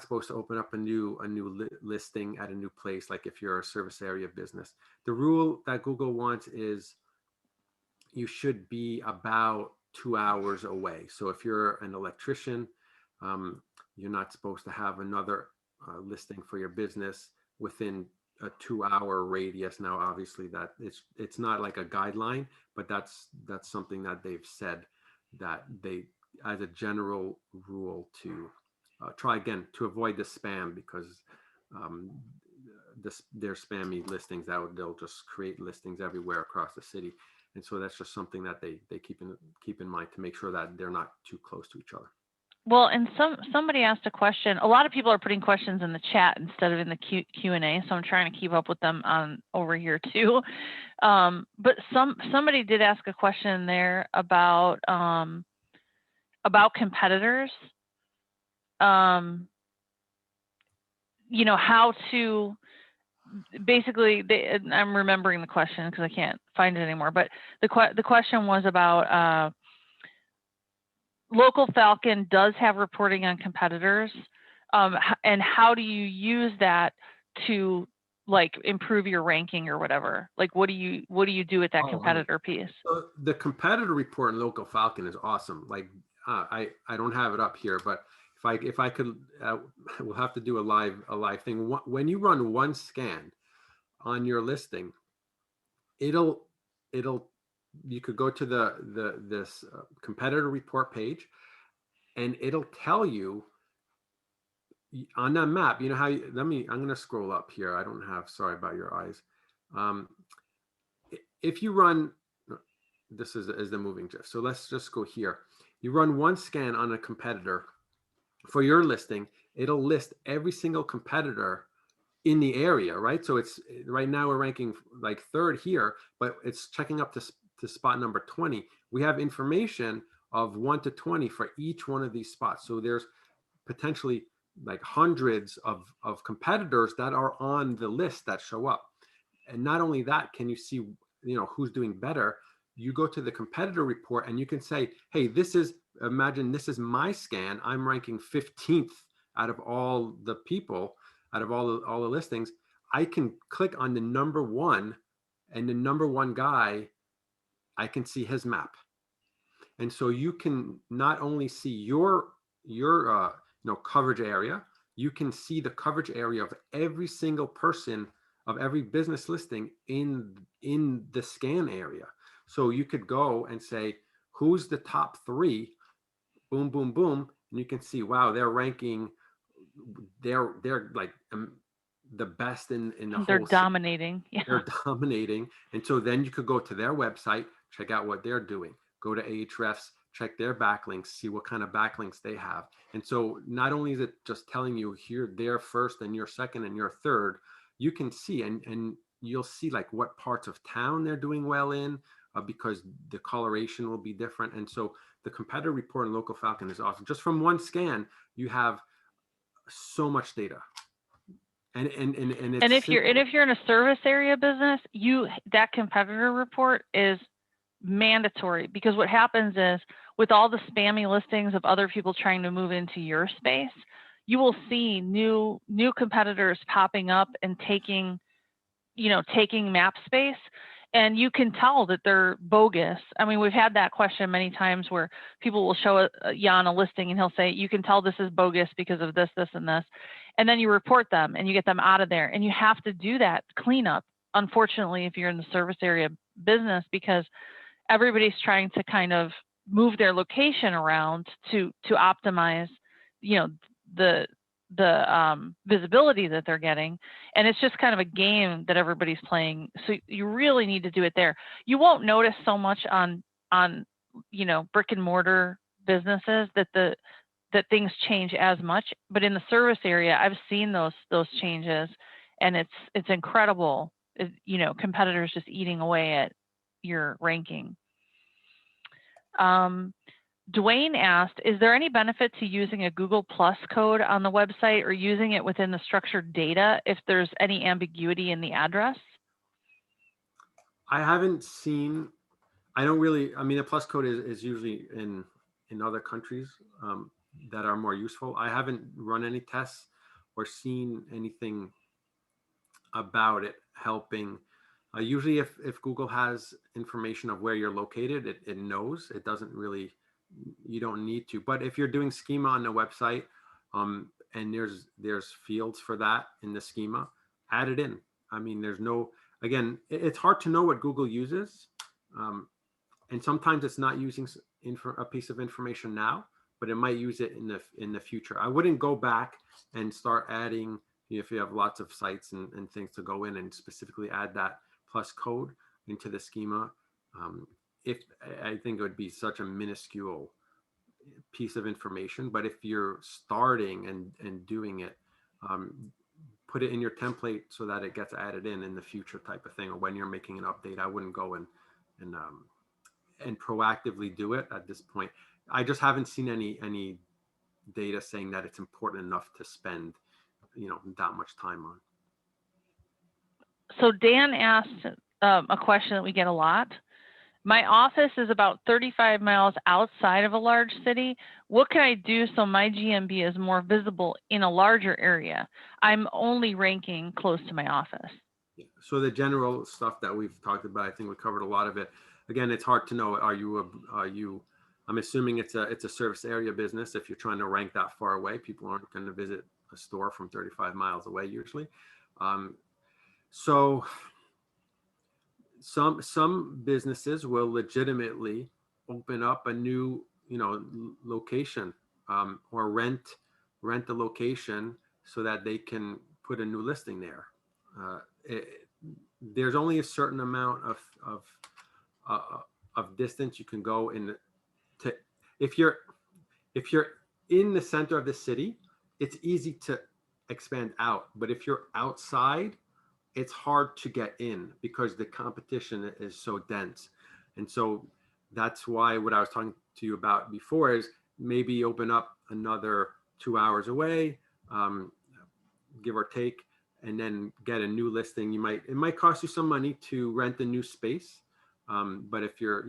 Speaker 2: supposed to open up a new listing at a new place. Like if you're a service area business, the rule that Google wants is you should be about 2 hours away. So if you're an electrician, you're not supposed to have another listing for your business within a 2-hour radius. Now, obviously, that it's not like a guideline, but that's something that they've said, that they, as a general rule, to try again to avoid the spam, because they're spammy listings they'll just create listings everywhere across the city. And so that's just something that they keep in mind to make sure that they're not too close to each other.
Speaker 1: Well, and somebody asked a question. A lot of people are putting questions in the chat instead of in the Q&A, so I'm trying to keep up with them over here too. But somebody did ask a question there about competitors. How to basically, I'm remembering the question because I can't find it anymore, but the question was about Local Falcon does have reporting on competitors, And how do you use that to like improve your ranking or whatever? Like, what do you do with that
Speaker 2: Oh,
Speaker 1: competitor piece?
Speaker 2: so the competitor report in Local Falcon is awesome. Like I don't have it up here, but if I could, we'll have to do a live thing. When you run one scan on your listing, it'll you could go to this competitor report page, and it'll tell you on that map. You know how I'm going to scroll up here. I don't have, sorry about your eyes. If you run, this is the moving GIF. So let's just go here. You run one scan on a competitor for your listing, it'll list every single competitor in the area, right? So it's right now we're ranking like 3rd here, but it's checking up to spot number 20. We have information of 1 to 20 for each one of these spots. So there's potentially like hundreds of competitors that are on the list that show up. And not only that, can you see, who's doing better? You go to the competitor report and you can say, hey, imagine this is my scan. I'm ranking 15th out of all the people, out of all the listings. I can click on the number 1, and the number 1 guy, I can see his map. And so you can not only see your coverage area, you can see the coverage area of every single person of every business listing in the scan area. So you could go and say, who's the top 3? Boom, boom, boom. And you can see, wow, they're ranking, they're like the best in the whole.
Speaker 1: They're dominating. Yeah.
Speaker 2: They're dominating. And so then you could go to their website, check out what they're doing, go to Ahrefs, check their backlinks, see what kind of backlinks they have. And so not only is it just telling you here, they're first and you're second and you're third, you can see, and you'll see like what parts of town they're doing well in, because the coloration will be different. And so the competitor report in Local Falcon is awesome. Just from one scan, you have so much data. And if
Speaker 1: you're in a service area business, that competitor report is mandatory, because what happens is with all the spammy listings of other people trying to move into your space, you will see new competitors popping up and taking map space, and you can tell that they're bogus. I mean, we've had that question many times where people will show Jan a listing and he'll say, you can tell this is bogus because of this, this, and this. And then you report them and you get them out of there. And you have to do that cleanup, unfortunately, if you're in the service area business, because everybody's trying to kind of move their location around to optimize, the visibility that they're getting. And it's just kind of a game that everybody's playing. So you really need to do it there. You won't notice so much on brick and mortar businesses that things change as much, but in the service area, I've seen those changes, and it's incredible. Competitors just eating away at your ranking. Dwayne asked, is there any benefit to using a Google Plus code on the website or using it within the structured data if there's any ambiguity in the address?
Speaker 2: I haven't seen, the plus code is usually in other countries that are more useful. I haven't run any tests or seen anything about it helping. Usually if Google has information of where you're located, it knows. It doesn't really, you don't need to. But if you're doing schema on the website, and there's fields for that in the schema, add it in. I mean, again, it's hard to know what Google uses. And sometimes it's not using a piece of information now, but it might use it in the future. I wouldn't go back and start adding, if you have lots of sites and things to go in and specifically add that plus code into the schema. If I think it would be such a minuscule piece of information, but if you're starting and doing it, put it in your template so that it gets added in the future type of thing, or when you're making an update. I wouldn't go and proactively do it at this point. I just haven't seen any data saying that it's important enough to spend that much time on.
Speaker 1: So Dan asked a question that we get a lot. My office is about 35 miles outside of a large city. What can I do so my GMB is more visible in a larger area? I'm only ranking close to my office.
Speaker 2: Yeah. So the general stuff that we've talked about, I think we covered a lot of it. Again, it's hard to know. Are you? I'm assuming it's a service area business. If you're trying to rank that far away, people aren't going to visit a store from 35 miles away usually. So some businesses will legitimately open up a new location, or rent a location so that they can put a new listing there. There's only a certain amount of distance you can go in to, if you're in the center of the city, it's easy to expand out. But if you're outside, it's hard to get in because the competition is so dense. And so that's why what I was talking to you about before is maybe open up another 2 hours away, give or take, and then get a new listing. It might cost you some money to rent a new space. But if you're,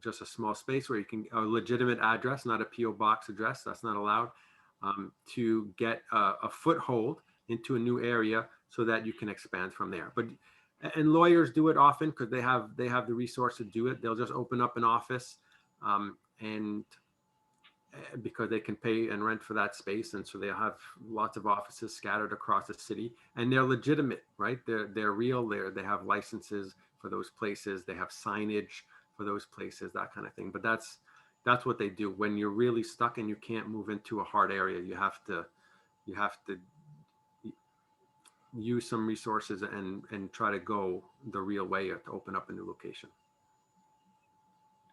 Speaker 2: just a small space where you can, a legitimate address, not a PO box address, that's not allowed, to get a foothold into a new area so that you can expand from there. And lawyers do it often because they have the resource to do it. They'll just open up an office, and because they can pay and rent for that space, and so they have lots of offices scattered across the city, and they're legitimate, right? They're real. They have licenses for those places. They have signage for those places, that kind of thing. But that's what they do. When you're really stuck and you can't move into a hard area, you have to use some resources and try to go the real way to open up a new location.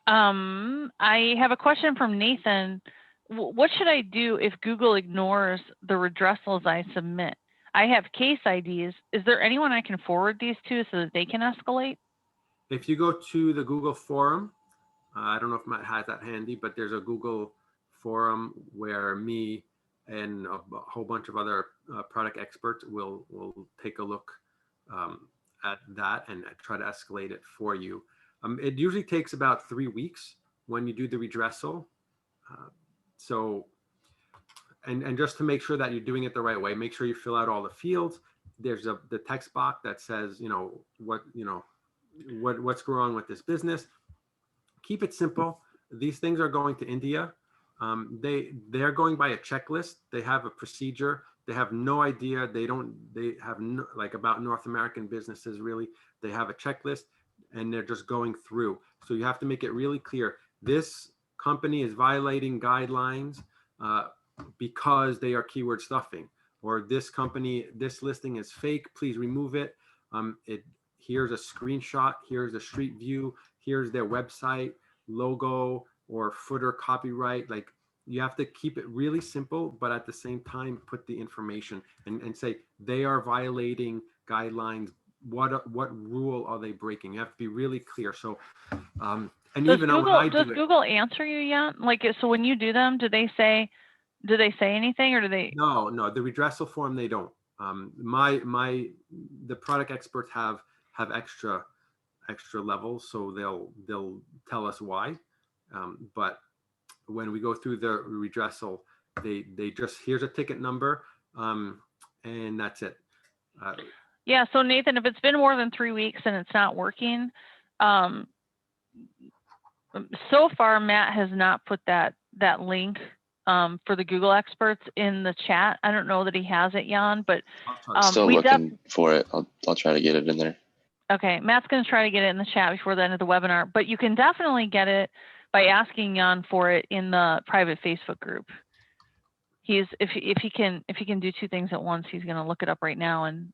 Speaker 1: I have a question from Nathan. What should I do if Google ignores the redressals I submit? I have case IDs. Is there anyone I can forward these to so that they can escalate?
Speaker 2: If you go to the Google forum, I don't know if Matt has that handy, but there's a Google forum where me and a whole bunch of other product experts will take a look at that and try to escalate it for you. It usually takes about 3 weeks when you do the redressal. So, and just to make sure that you're doing it the right way, make sure you fill out all the fields. There's the text box that says, what's going on with this business. Keep it simple. These things are going to India. They're going by a checklist. They have a procedure. They have no idea. They have no, like, about North American businesses, really. They have a checklist and they're just going through. So you have to make it really clear. This company is violating guidelines because they are keyword stuffing, or this listing is fake. Please remove it. Here's a screenshot. Here's a street view. Here's their website, logo, or footer copyright. Like, you have to keep it really simple, but at the same time, put the information and say they are violating guidelines. What rule are they breaking? You have to be really clear. So, and
Speaker 1: does
Speaker 2: even
Speaker 1: Google,
Speaker 2: when I do
Speaker 1: Google answer you yet? Like, so when you do them, do they say anything, or do they?
Speaker 2: No, the redressal form, they don't. The product experts have extra levels, so they'll tell us why. But when we go through the redressal, they just, here's a ticket number, and that's it.
Speaker 1: Yeah. So Nathan, if it's been more than 3 weeks and it's not working, so far Matt has not put that link for the Google experts in the chat. I don't know that he has it, Jan, but
Speaker 3: I'm still looking for it. I'll try to get it in there.
Speaker 1: Okay, Matt's going to try to get it in the chat before the end of the webinar, but you can definitely get it by asking Jan for it in the private Facebook group. If he can do two things at once, he's going to look it up right now and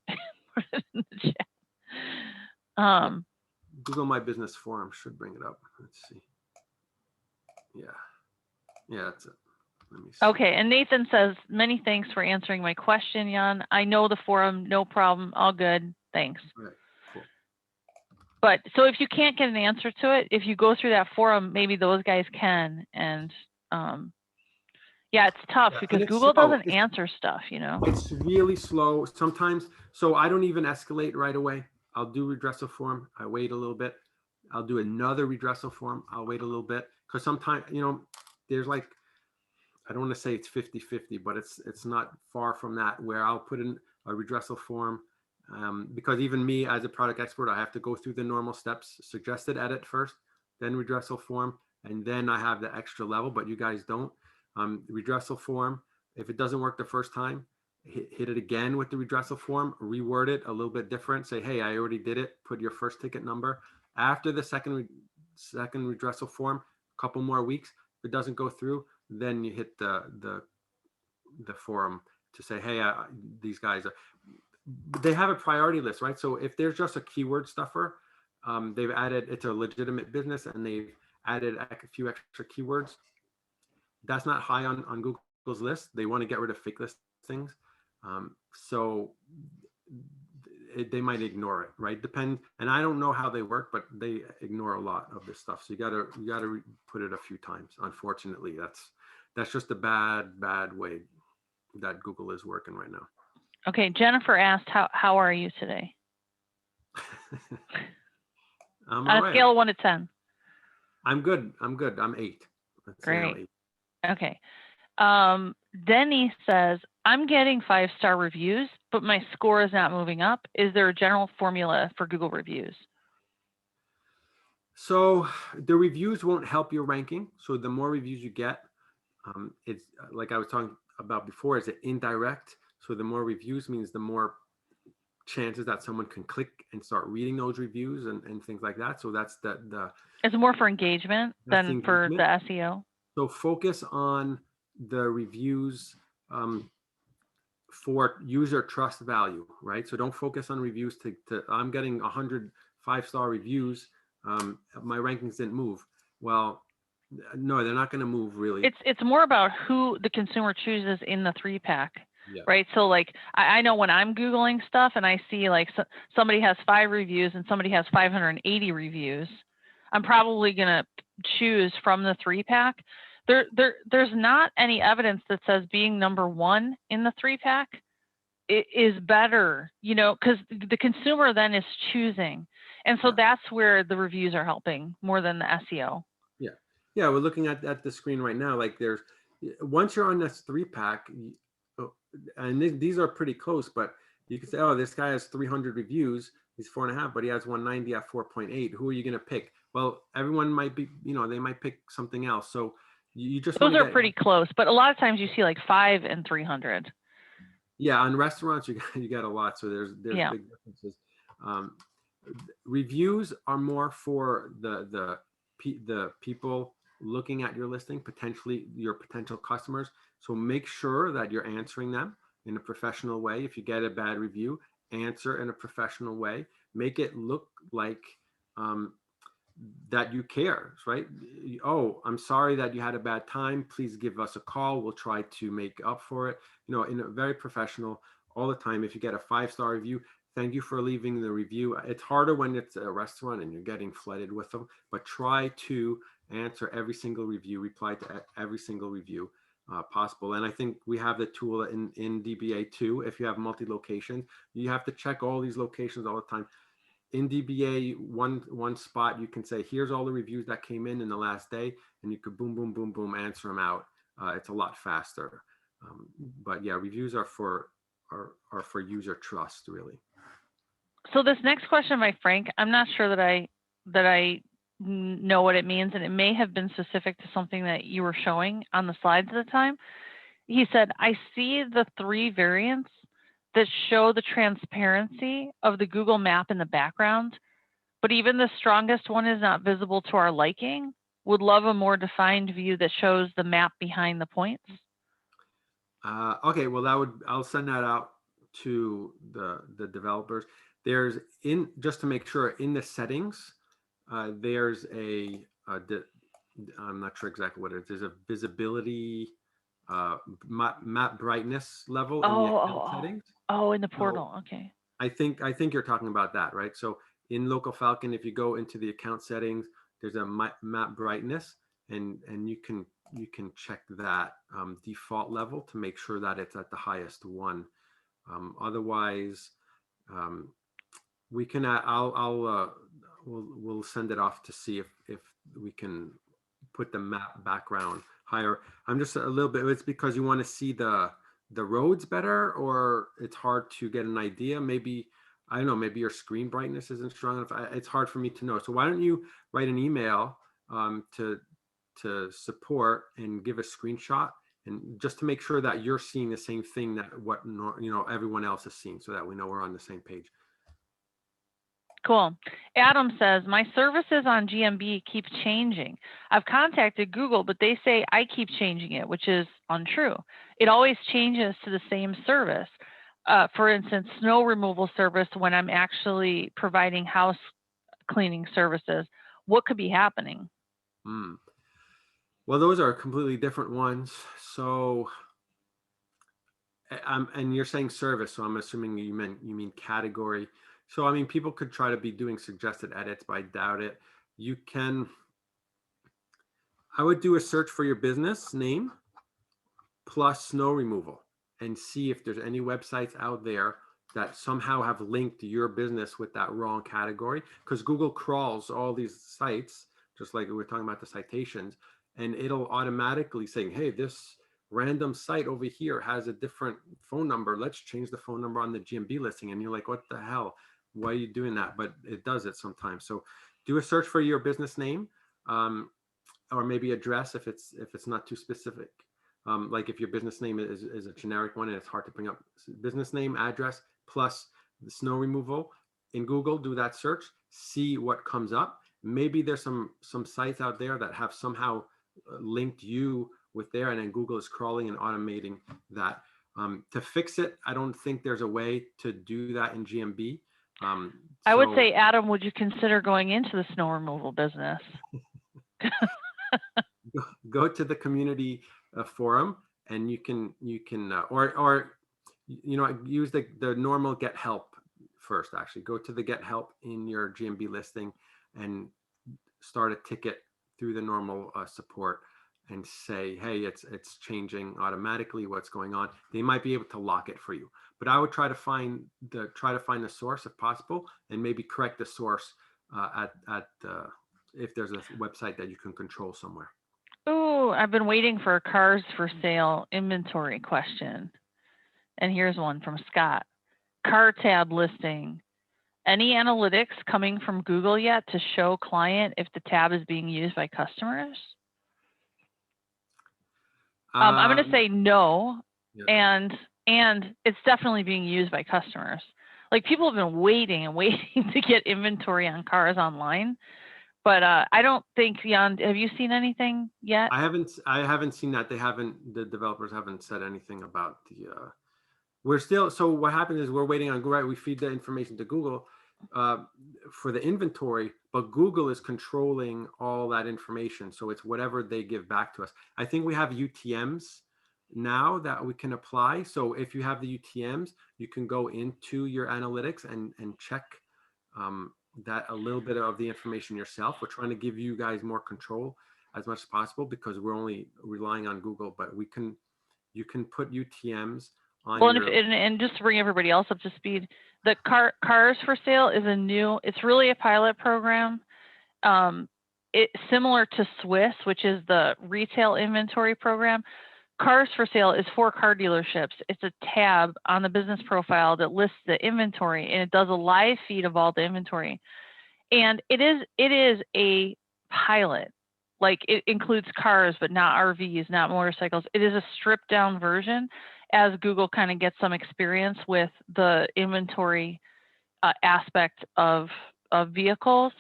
Speaker 1: put it in the chat.
Speaker 2: Google My Business Forum should bring it up. Let's see. Yeah, that's it. Let me see.
Speaker 1: Okay, and Nathan says, many thanks for answering my question, Jan. I know the forum, no problem, all good, thanks.
Speaker 2: All right, cool.
Speaker 1: But so if you can't get an answer to it, if you go through that forum, maybe those guys can. And yeah, it's tough because Google doesn't answer stuff,
Speaker 2: It's really slow sometimes. So I don't even escalate right away. I'll do redressal form. I wait a little bit. I'll do another redressal form. I'll wait a little bit because sometimes, there's like, I don't want to say it's 50-50, but it's not far from that where I'll put in a redressal form because even me as a product expert, I have to go through the normal steps, suggested edit first, then redressal form, and then I have the extra level, but you guys don't. Redressal form, if it doesn't work the first time, hit it again with the redressal form, reword it a little bit different, say, hey, I already did it, put your first ticket number. After the second redressal form, a couple more weeks, if it doesn't go through, then you hit the forum to say, hey, these guys they have a priority list, right? So if there's just a keyword stuffer, they've added, it's a legitimate business and they've added a few extra keywords. That's not high on Google's list. They want to get rid of fake listings. So they might ignore it, right? Depend, and I don't know how they work, but they ignore a lot of this stuff. So you gotta put it a few times. Unfortunately, that's just a bad way that Google is working right now.
Speaker 1: Okay, Jennifer asked, how are you today?
Speaker 2: On
Speaker 1: a scale of 1 to 10.
Speaker 2: I'm good. I'm 8.
Speaker 1: Great. 8. Okay. Denny says, I'm getting 5-star reviews, but my score is not moving up. Is there a general formula for Google reviews?
Speaker 2: So the reviews won't help your ranking. So the more reviews you get, it's like I was talking about before, is it indirect? So the more reviews means the more chances that someone can click and start reading those reviews and things like that. So that's the
Speaker 1: it's more for engagement than for the SEO.
Speaker 2: So focus on the reviews for user trust value, right? So don't focus on reviews to I'm getting 100 5-star reviews. My rankings didn't move. Well, no, they're not going to move really.
Speaker 1: It's more about who the consumer chooses in the 3-pack.
Speaker 2: Yeah.
Speaker 1: Right. So like, I know when I'm Googling stuff and I see like somebody has 5 reviews and somebody has 580 reviews, I'm probably going to choose from the 3-pack. There's not any evidence that says being number 1 in the 3-pack is better, because the consumer then is choosing. And so that's where the reviews are helping more than the SEO. Yeah.
Speaker 2: Yeah. We're looking at the screen right now. Like once you're on this 3-pack, and these are pretty close, but you can say, oh, this guy has 300 reviews. He's 4.5, but he has 190 at 4.8. Who are you going to pick? Well, everyone might be, they might pick something else. So you just
Speaker 1: those are pretty close, but a lot of times you see like 5 and 300.
Speaker 2: Yeah, on restaurants you got a lot. So there's big differences. Reviews are more for the people looking at your listing, potentially your potential customers. So make sure that you're answering them in a professional way. If you get a bad review, answer in a professional way. Make it look like that you care, right? Oh, I'm sorry that you had a bad time. Please give us a call. We'll try to make up for it. In a very professional all the time. If you get a 5-star review, thank you for leaving the review. It's harder when it's a restaurant and you're getting flooded with them, but try to answer every single review, reply to every single review possible. And I think we have the tool in DBA too. If you have multi-locations, you have to check all these locations all the time. In DBA, one spot, you can say, here's all the reviews that came in the last day, and you could boom, boom, boom, boom, answer them out. It's a lot faster. But yeah, reviews are for user trust, really.
Speaker 1: So this next question by Frank, I'm not sure that I know what it means, and it may have been specific to something that you were showing on the slides at the time. He said, I see the 3 variants that show the transparency of the Google map in the background, but even the strongest one is not visible to our liking. Would love a more defined view that shows the map behind the points.
Speaker 2: Okay, well I'll send that out to the developers. There's just to make sure in the settings, there's I'm not sure exactly what it is. There's a visibility map brightness level in the account settings.
Speaker 1: Oh, in the portal. So, okay.
Speaker 2: I think you're talking about that, right? So in Local Falcon, if you go into the account settings, there's a map brightness, and you can check that default level to make sure that it's at the highest one. Otherwise, we can we'll send it off to see if we can put the map background higher. I'm just a little bit, it's because you want to see the roads better, or it's hard to get an idea. Maybe, I don't know, maybe your screen brightness isn't strong enough. It's hard for me to know. So why don't you write an email to support and give a screenshot, and just to make sure that you're seeing the same thing that everyone else is seeing, so that we know we're on the same page.
Speaker 1: Cool. Adam says, my services on GMB keep changing. I've contacted Google, but they say I keep changing it, which is untrue. It always changes to the same service. For instance, snow removal service when I'm actually providing house cleaning services. What could be happening?
Speaker 2: Well, those are completely different ones. So, and you're saying service, so I'm assuming you mean category. So, I mean, people could try to be doing suggested edits, but I doubt it. You can, I would do a search for your business name plus snow removal and see if there's any websites out there that somehow have linked your business with that wrong category, because Google crawls all these sites, just like we were talking about the citations, and it'll automatically say, hey, this random site over here has a different phone number. Let's change the phone number on the GMB listing. And you're like, what the hell? Why are you doing that? But it does it sometimes. So do a search for your business name, or maybe address if it's not too specific. Like if your business name is a generic one and it's hard to bring up, business name, address, plus the snow removal. In Google, do that search, see what comes up. Maybe there's some sites out there that have somehow linked you with there, and then Google is crawling and automating that. To fix it, I don't think there's a way to do that in GMB.
Speaker 1: I would say, Adam, would you consider going into the snow removal business?
Speaker 2: Go to the community forum, and you can or use the normal get help first. Actually, go to the get help in your GMB listing and start a ticket through the normal support and say, hey, it's changing automatically. What's going on? They might be able to lock it for you, but I would try to find the source if possible, and maybe correct the source if there's a website that you can control somewhere.
Speaker 1: Oh, I've been waiting for a cars for sale inventory question. And here's one from Scott. Car tab listing. Any analytics coming from Google yet to show client if the tab is being used by customers? I'm going to say no. Yeah. And it's definitely being used by customers. Like, people have been waiting and waiting to get inventory on cars online. But I don't think, Jan, have you seen anything yet?
Speaker 2: I haven't seen that. The developers haven't said anything about the, we're still, so what happens is we're waiting on Google, right? We feed the information to Google for the inventory, but Google is controlling all that information. So it's whatever they give back to us. I think we have UTMs now that we can apply. So if you have the UTMs, you can go into your analytics and check that a little bit of the information yourself. We're trying to give you guys more control as much as possible, because we're only relying on Google, but you can put UTMs on.
Speaker 1: Well, and just to bring everybody else up to speed, the cars for sale is it's really a pilot program. It's similar to Swiss, which is the retail inventory program. Cars for sale is for car dealerships. It's a tab on the business profile that lists the inventory, and it does a live feed of all the inventory. And it is a pilot. Like, it includes cars, but not RVs, not motorcycles. It is a stripped down version as Google kind of gets some experience with the inventory aspect of vehicles.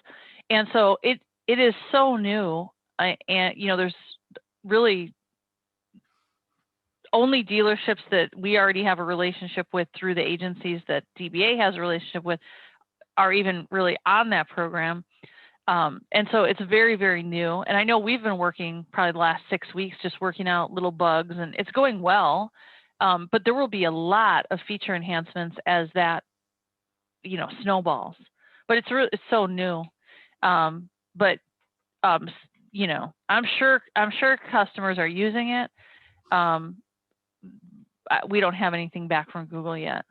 Speaker 1: And so it is so new, and there's really only dealerships that we already have a relationship with through the agencies that DBA has a relationship with are even really on that program. And so it's very, very new. And I know we've been working probably the last 6 weeks, just working out little bugs, and it's going well. But there will be a lot of feature enhancements as that, snowballs. But it's so new. But I'm sure customers are using it. We don't have anything back from Google yet.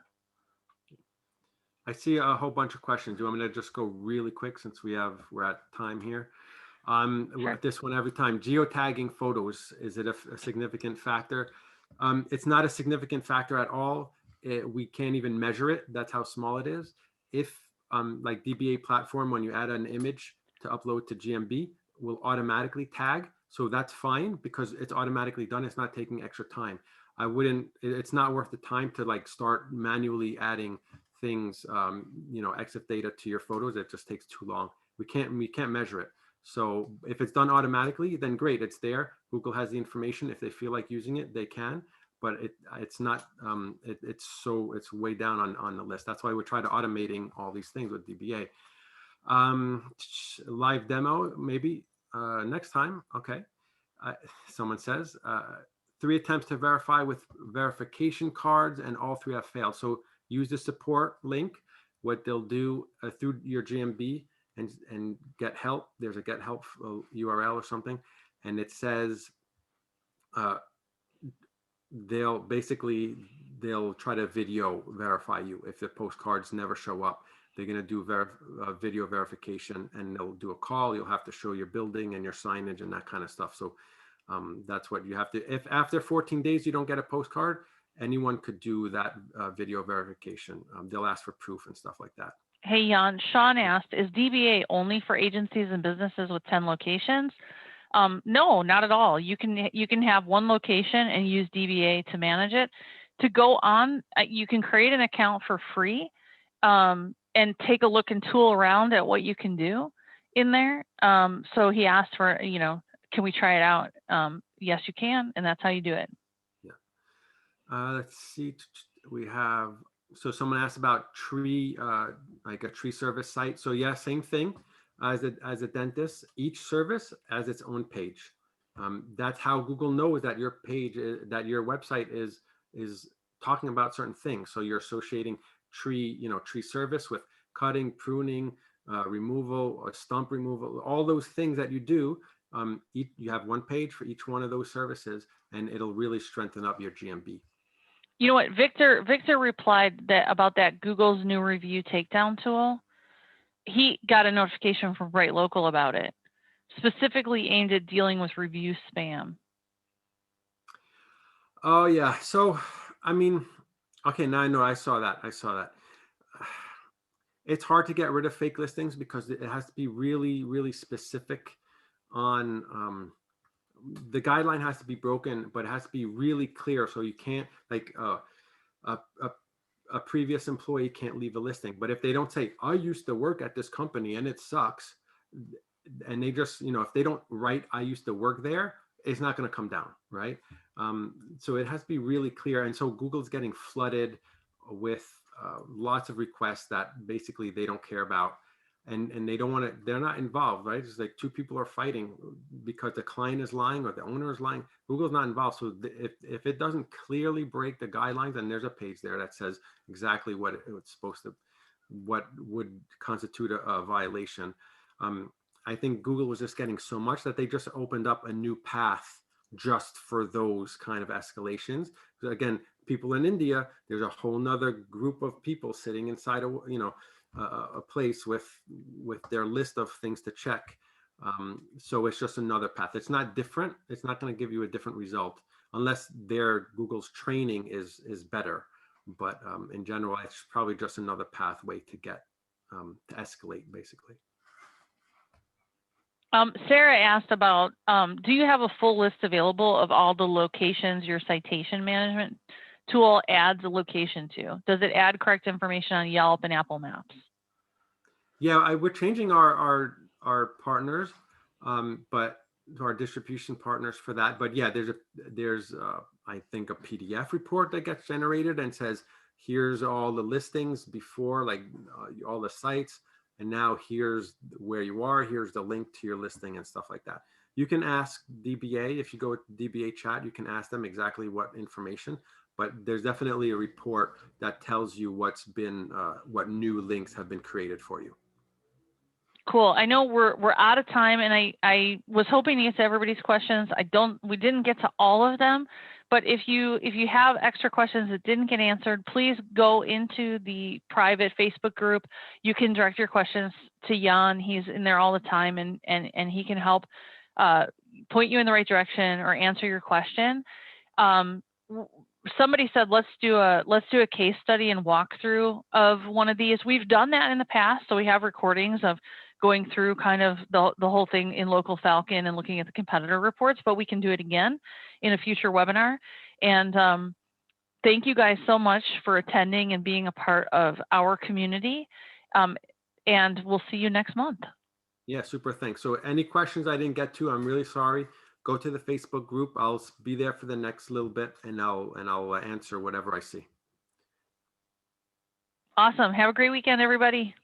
Speaker 2: I see a whole bunch of questions. Do you want me to just go really quick since we're at time here?
Speaker 1: Sure.
Speaker 2: This one every time. Geotagging photos, is it a significant factor? It's not a significant factor at all. We can't even measure it. That's how small it is. If like dbaPlatform, when you add an image to upload to GMB, will automatically tag. So that's fine because it's automatically done. It's not taking extra time. I wouldn't, it's not worth the time to like start manually adding things, EXIF data to your photos. It just takes too long. We can't measure it. So if it's done automatically, then great, it's there. Google has the information. If they feel like using it, they can, but it's not, it's way down on the list. That's why we try to automating all these things with DBA. Live demo, maybe next time. Okay. Someone says, 3 attempts to verify with verification cards and all 3 have failed. So use the support link. What they'll do through your GMB and get help. There's a get help URL or something. And it says, they'll try to video verify you. If the postcards never show up, they're going to do video verification, and they'll do a call. You'll have to show your building and your signage and that kind of stuff. So that's what you have to, if after 14 days you don't get a postcard, anyone could do that video verification. They'll ask for proof and stuff like that.
Speaker 1: Hey, Jan, Sean asked, is DBA only for agencies and businesses with 10 locations? No, not at all. You can have 1 location and use DBA to manage it. To go on, you can create an account for free and take a look and tool around at what you can do in there. So he asked for, can we try it out? Yes, you can, and that's how you do it.
Speaker 2: Yeah. Let's see. We have, so someone asked about tree, like a tree service site. So yeah, same thing as a dentist. Each service has its own page. That's how Google knows that your page, that your website is talking about certain things. So you're associating tree service with cutting, pruning, removal, or stump removal, all those things that you do. You have 1 page for each one of those services, and it'll really strengthen up your GMB.
Speaker 1: You know what, Victor replied that about that Google's new review takedown tool. He got a notification from Bright Local about it, specifically aimed at dealing with review spam.
Speaker 2: Oh yeah. So, I mean, okay, now I know. I saw that. It's hard to get rid of fake listings because it has to be really, really specific on, the guideline has to be broken, but it has to be really clear. So you can't, like, a previous employee can't leave a listing. But if they don't say, I used to work at this company and it sucks, and they just, if they don't write, I used to work there, it's not going to come down, right? So it has to be really clear. And so Google's getting flooded with lots of requests that basically they don't care about. And they don't want to, they're not involved, right? It's like 2 people are fighting because the client is lying or the owner is lying. Google's not involved. So if it doesn't clearly break the guidelines, then there's a page there that says exactly what it's supposed to, what would constitute a violation. I think Google was just getting so much that they just opened up a new path just for those kind of escalations. So again, people in India, there's a whole nother group of people sitting inside a place with their list of things to check. So it's just another path. It's not different. It's not going to give you a different result unless Google's training is better. But in general, it's probably just another pathway to get to escalate, basically.
Speaker 1: Sarah asked about, do you have a full list available of all the locations your citation management tool adds a location to? Does it add correct information on Yelp and Apple Maps?
Speaker 2: Yeah, we're changing our partners, but our distribution partners for that. But yeah, there's I think a PDF report that gets generated and says, here's all the listings before, like all the sites. And now here's where you are, here's the link to your listing and stuff like that. You can ask DBA, if you go with DBA chat, you can ask them exactly what information, but there's definitely a report that tells you what's been, what new links have been created for you.
Speaker 1: Cool. I know we're out of time, and I was hoping to get to everybody's questions. We didn't get to all of them, But if you have extra questions that didn't get answered, please go into the private Facebook group. You can direct your questions to Jan. He's in there all the time, and he can help point you in the right direction or answer your question. Somebody said let's do a case study and walkthrough of one of these. We've done that in the past, so we have recordings of going through kind of the whole thing in Local Falcon and looking at the competitor reports, but we can do it again in a future webinar. And thank you guys so much for attending and being a part of our community. And we'll see you next month.
Speaker 2: Yeah, super. Thanks. So any questions I didn't get to, I'm really sorry. Go to the Facebook group. I'll be there for the next little bit, and I'll answer whatever I see.
Speaker 1: Awesome. Have a great weekend, everybody.